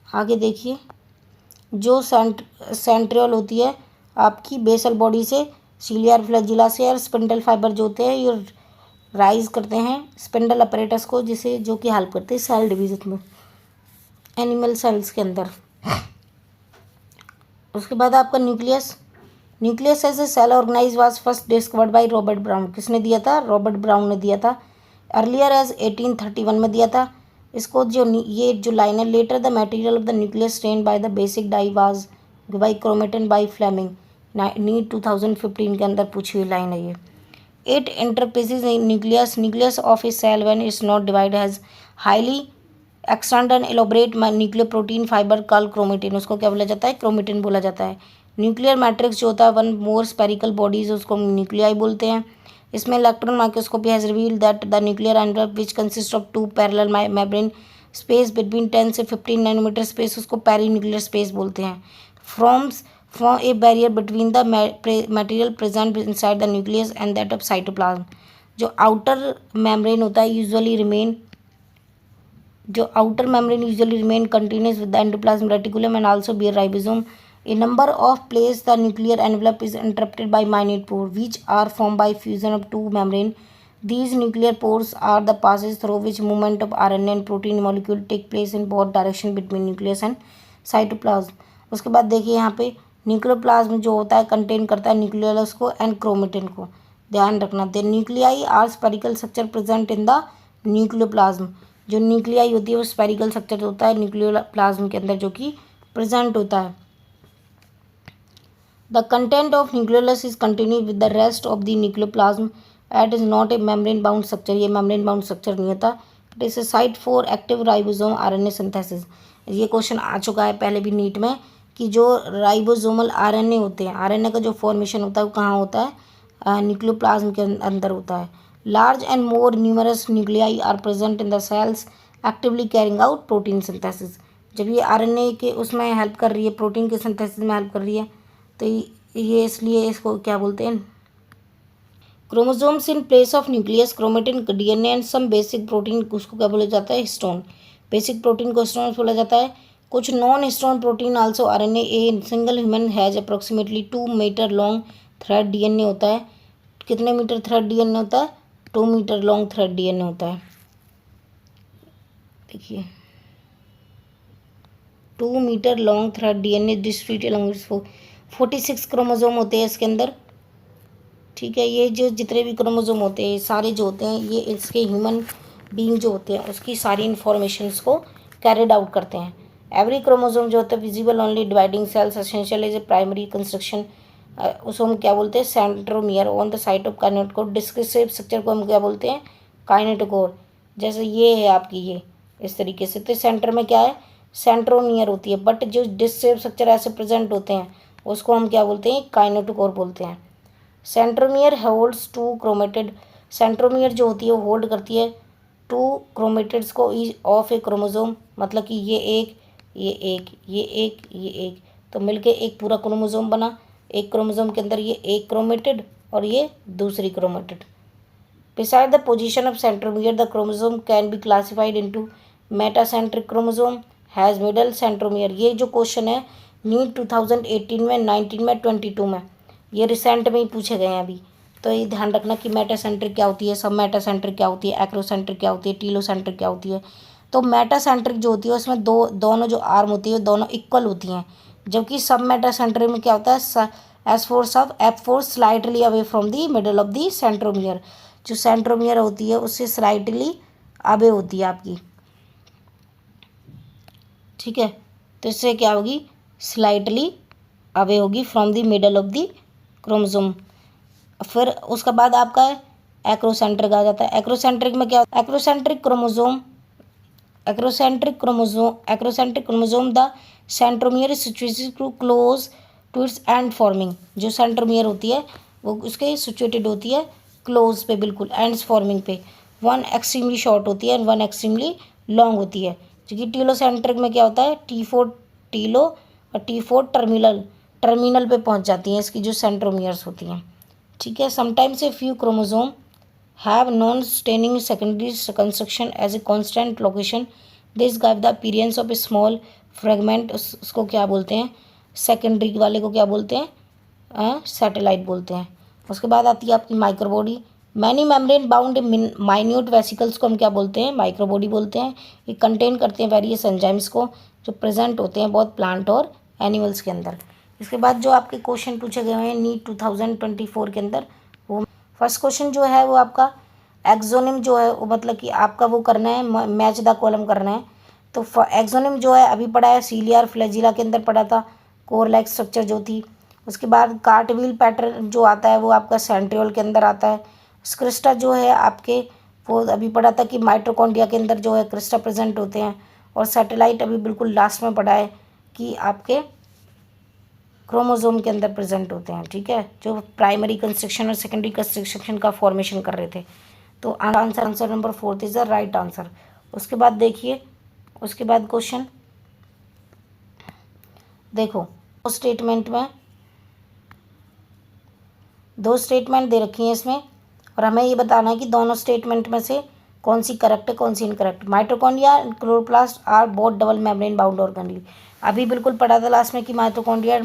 आगे देखिए, जो सेंट्रियोल होती है आपकी बेसल बॉडी से, सीलियर फ्लैजिला से, और स्पिंडल फाइबर जो होते हैं ये राइज करते हैं स्पिंडल अपरेटस को, जिसे जो कि हेल्प करते हैं सेल डिवीजन में एनिमल सेल्स के अंदर। उसके बाद आपका nucleus. Nucleus as a cell organelle was first discovered by Robert Brown. किसने दिया था? रॉबर्ट ब्राउन ने दिया था। अर्लियर एज 1831 में दिया था इसको। ये जो लाइन है, later the material of the nucleus stain by the basic dye was by chromatin by Flemming. NEET 2015 के अंदर पूछी हुई लाइन है ये। It interphases nucleus nucleus of a cell when it's not divide has highly extend elaborate nuclear protein fibre call chromatin. उसको क्या बोला जाता है? क्रोमेटिन बोला जाता है। न्यूक्लियर मैट्रिक्स जो होता है वन मोर स्पेरिकल बॉडीज, उसको न्यूक्लियाई बोलते हैं। इसमें electron microscopy has revealed that the nuclear envelope which consist of 2 parallel membrane space between 10 से 15 नैनोमीटर स्पेस, उसको पेरी न्यूक्लियर स्पेस बोलते हैं। Firms form A barrier between the material present inside the nucleus and that of cytoplasm. जो आउटर मेम्ब्रेन होता है usually remain continuous with the endoplasmic reticulum and also bear ribosome. A number of places the nuclear envelope is interrupted by minute pores, which are formed by fusion of 2 membrane. These nuclear pores are the passes through which movement of RNA and protein molecule take place in both direction between nucleus and cytoplasm. उसके बाद देखिए यहाँ पे न्यूक्लियोप्लाज्म जो होता है कंटेन करता है न्यूक्लियस को एंड क्रोमेटिन को, ध्यान रखना। The nuclei are spherical structure present in the nucleoplasm. जो न्यूक्लियाई होती है वो स्पेरिकल स्ट्रक्चर होता है न्यूक्लियोप्लाज्म के अंदर, जो कि प्रेजेंट होता है। The content of nucleolus is continue with the rest of the nucleoplasm it is not a membrane bound structure. ये मेम्ब्रेन बाउंड स्ट्रक्चर नहीं होता। It is a site for active ribosome RNA synthesis. ये क्वेश्चन आ चुका है पहले भी नीट में कि जो राइबोसोमल आरएनए होते हैं, आरएनए का जो फॉर्मेशन होता है वो कहाँ होता है? न्यूक्लियोप्लाज्म के अंदर होता है। Large and more numerous nuclei are present in the cells actively carrying out protein synthesis. जब ये आरएनए के उसमें हेल्प कर रही है, प्रोटीन के सिंथेसिस में हेल्प कर रही है, तो ये इसलिए इसको क्या बोलते हैं? Chromosomes in place of nucleus, chromatin, DNA and some basic protein, उसको क्या बोला जाता है? हिस्टोन। बेसिक प्रोटीन को हिस्टोन बोला जाता है। कुछ non histone protein also RNA. A single human has approximately 2 metre long thread DNA होता है। कितने मीटर थ्रेड डीएनए होता है? 2 मीटर लॉन्ग थ्रेड डीएनए होता है। देखिए 2 metre long thread DNA distributed along 46 chromosome होते हैं इसके अंदर, ठीक। ठीक है। ये जो जितने भी क्रोमोसोम होते हैं सारे जो होते हैं ये इसके ह्यूमन बीइंग जो होते हैं उसकी सारी इन्फॉर्मेशंस को कैरिड आउट करते हैं। एवरी क्रोमोसोम जो होता है visible only dividing cells essential is a primary constriction, उसको हम क्या बोलते हैं centromere on the site of kinetochore. Descriptive structure को हम क्या बोलते हैं काइनेटोकोर। जैसे ये है आपकी ये इस तरीके से, तो सेंटर में क्या है सेंट्रोमियर होती है, बट जो डिस्क्रिप्टिव स्ट्रक्चर ऐसे प्रेजेंट होते हैं उसको हम क्या बोलते हैं काइनेटोकोर बोलते हैं। Centromere holds two chromatid, centromere जो होती है वो होल्ड करती है टू क्रोमेटिड्स को ऑफ ए क्रोमोसोम, मतलब कि ये एक ये एक ये एक ये एक, तो मिलके एक पूरा क्रोमोसोम बना। एक क्रोमोसोम के अंदर ये एक क्रोमेटिड और ये दूसरी chromatid. Beside the position of centromere, the chromosome can be classified into metacentric chromosome has middle centromere। ये जो क्वेश्चन है नीट 2018 में 19 में 22 में ये रिसेंट में ही पूछे गए हैं अभी, तो ये ध्यान रखना कि मेटासेंट्रिक क्या होती है, सब मेटासेंट्रिक क्या होती है, एक्रोसेंट्रिक क्या होती है, टीलोसेंट्रिक क्या होती है। तो मेटासेंट्रिक जो होती है उसमें दोनों जो आर्म होती है दोनों इक्वल होती हैं, जबकि सब मेटासेंट्रिक में क्या होता है F4 slightly away from the middle of the centromere. जो सेंट्रोमियर होती है उससे स्लाइटली अवे होती है आपकी, ठीक है। तो इससे क्या होगी स्लाइटली अवे होगी from the middle of the chromosome. फिर उसके बाद आपका एक्रोसेंट्रिक आ जाता है। एक्रोसेंट्रिक में क्या होता है acrocentric chromosome the centromere is situated too close to its end forming. जो सेंट्रोमियर होती है वो उसके सिचुएटेड होती है क्लोज पे, बिल्कुल एंड्स फॉर्मिंग पे। वन एक्सट्रीमली शॉर्ट होती है एंड वन एक्सट्रीमली लॉन्ग होती है। क्योंकि टीलोसेंट्रिक में क्या होता है T4 टीलो और T4 टर्मिनल पे पहुंच जाती हैं इसकी जो सेंट्रोमियर्स होती हैं, ठीक है। Sometimes a few chromosome have non staining secondary constriction as a constant location, this give the appearance of a small fragment. उसको क्या बोलते हैं सेकेंडरी वाले को क्या बोलते हैं सैटेलाइट बोलते हैं। उसके बाद आती है आपकी microbody. Many membrane bound minute vesicles को हम क्या बोलते हैं माइक्रोबॉडी बोलते हैं। ये कंटेन करते हैं वेरियस एंजाइम्स को जो प्रेजेंट होते हैं बहुत प्लांट और एनिमल्स के अंदर। इसके बाद जो आपके क्वेश्चन पूछे गए हैं नीट 2024 के अंदर, वो फर्स्ट क्वेश्चन जो है वो आपका एक्सोनिम जो है वो मतलब कि आपका वो करना है मैच द कॉलम करना है। तो एक्सोनिम जो है अभी पढ़ा है सीलियर फ्लैजिला के अंदर पढ़ा था, कोर लाइक स्ट्रक्चर जो थी। उसके बाद कार्टव्हील पैटर्न जो आता है वो आपका सेंट्रियोल के अंदर आता है। क्रिस्टा जो है आपके वो अभी पढ़ा था कि माइटोकॉन्ड्रिया के अंदर जो है क्रिस्टा प्रेजेंट होते हैं। और सैटेलाइट अभी बिल्कुल लास्ट में पढ़ा है कि आपके क्रोमोसोम के अंदर प्रेजेंट होते हैं, ठीक है, जो प्राइमरी कंस्ट्रक्शन और सेकेंडरी कंस्ट्रक्शन का फॉर्मेशन कर रहे थे। तो answer number 4 is the right answer. उसके बाद देखिए उसके बाद क्वेश्चन देखो दो स्टेटमेंट दे रखी हैं इसमें और हमें ये बताना है कि दोनों स्टेटमेंट में से कौन सी करेक्ट है कौन सी incorrect. Mitochondria and chloroplast are both double membrane bound organelle. अभी बिल्कुल पढ़ा था लास्ट में कि माइटोकॉन्ड्रिया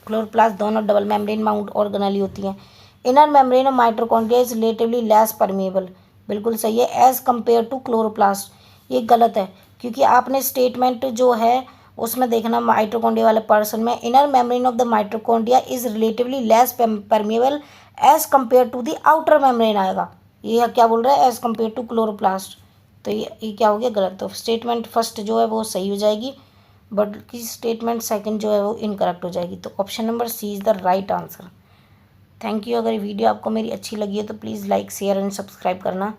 क्लोरोप्लास्ट दोनों डबल मेम्ब्रेन बाउंड ऑर्गेनेल होती हैं। Inner membrane of mitochondria is relatively less permeable, बिल्कुल सही है, एज कम्पेयर टू क्लोरोप्लास्ट। ये गलत है क्योंकि आपने स्टेटमेंट जो है उसमें देखना माइटोकॉन्ड्रिया वाले पर्सन में inner membrane of the mitochondria is relatively less permeable as compare to the outer membrane आएगा। ये क्या बोल रहा है एज कम्पेयर टू क्लोरोप्लास्ट, तो ये क्या हो गया गलत। तो स्टेटमेंट फर्स्ट जो है वो सही हो जाएगी बट की स्टेटमेंट सेकंड जो है वो इनकरेक्ट हो जाएगी। तो option number C is the right answer. Thank you. अगर वीडियो आपको मेरी अच्छी लगी है तो please like share and subscribe करना।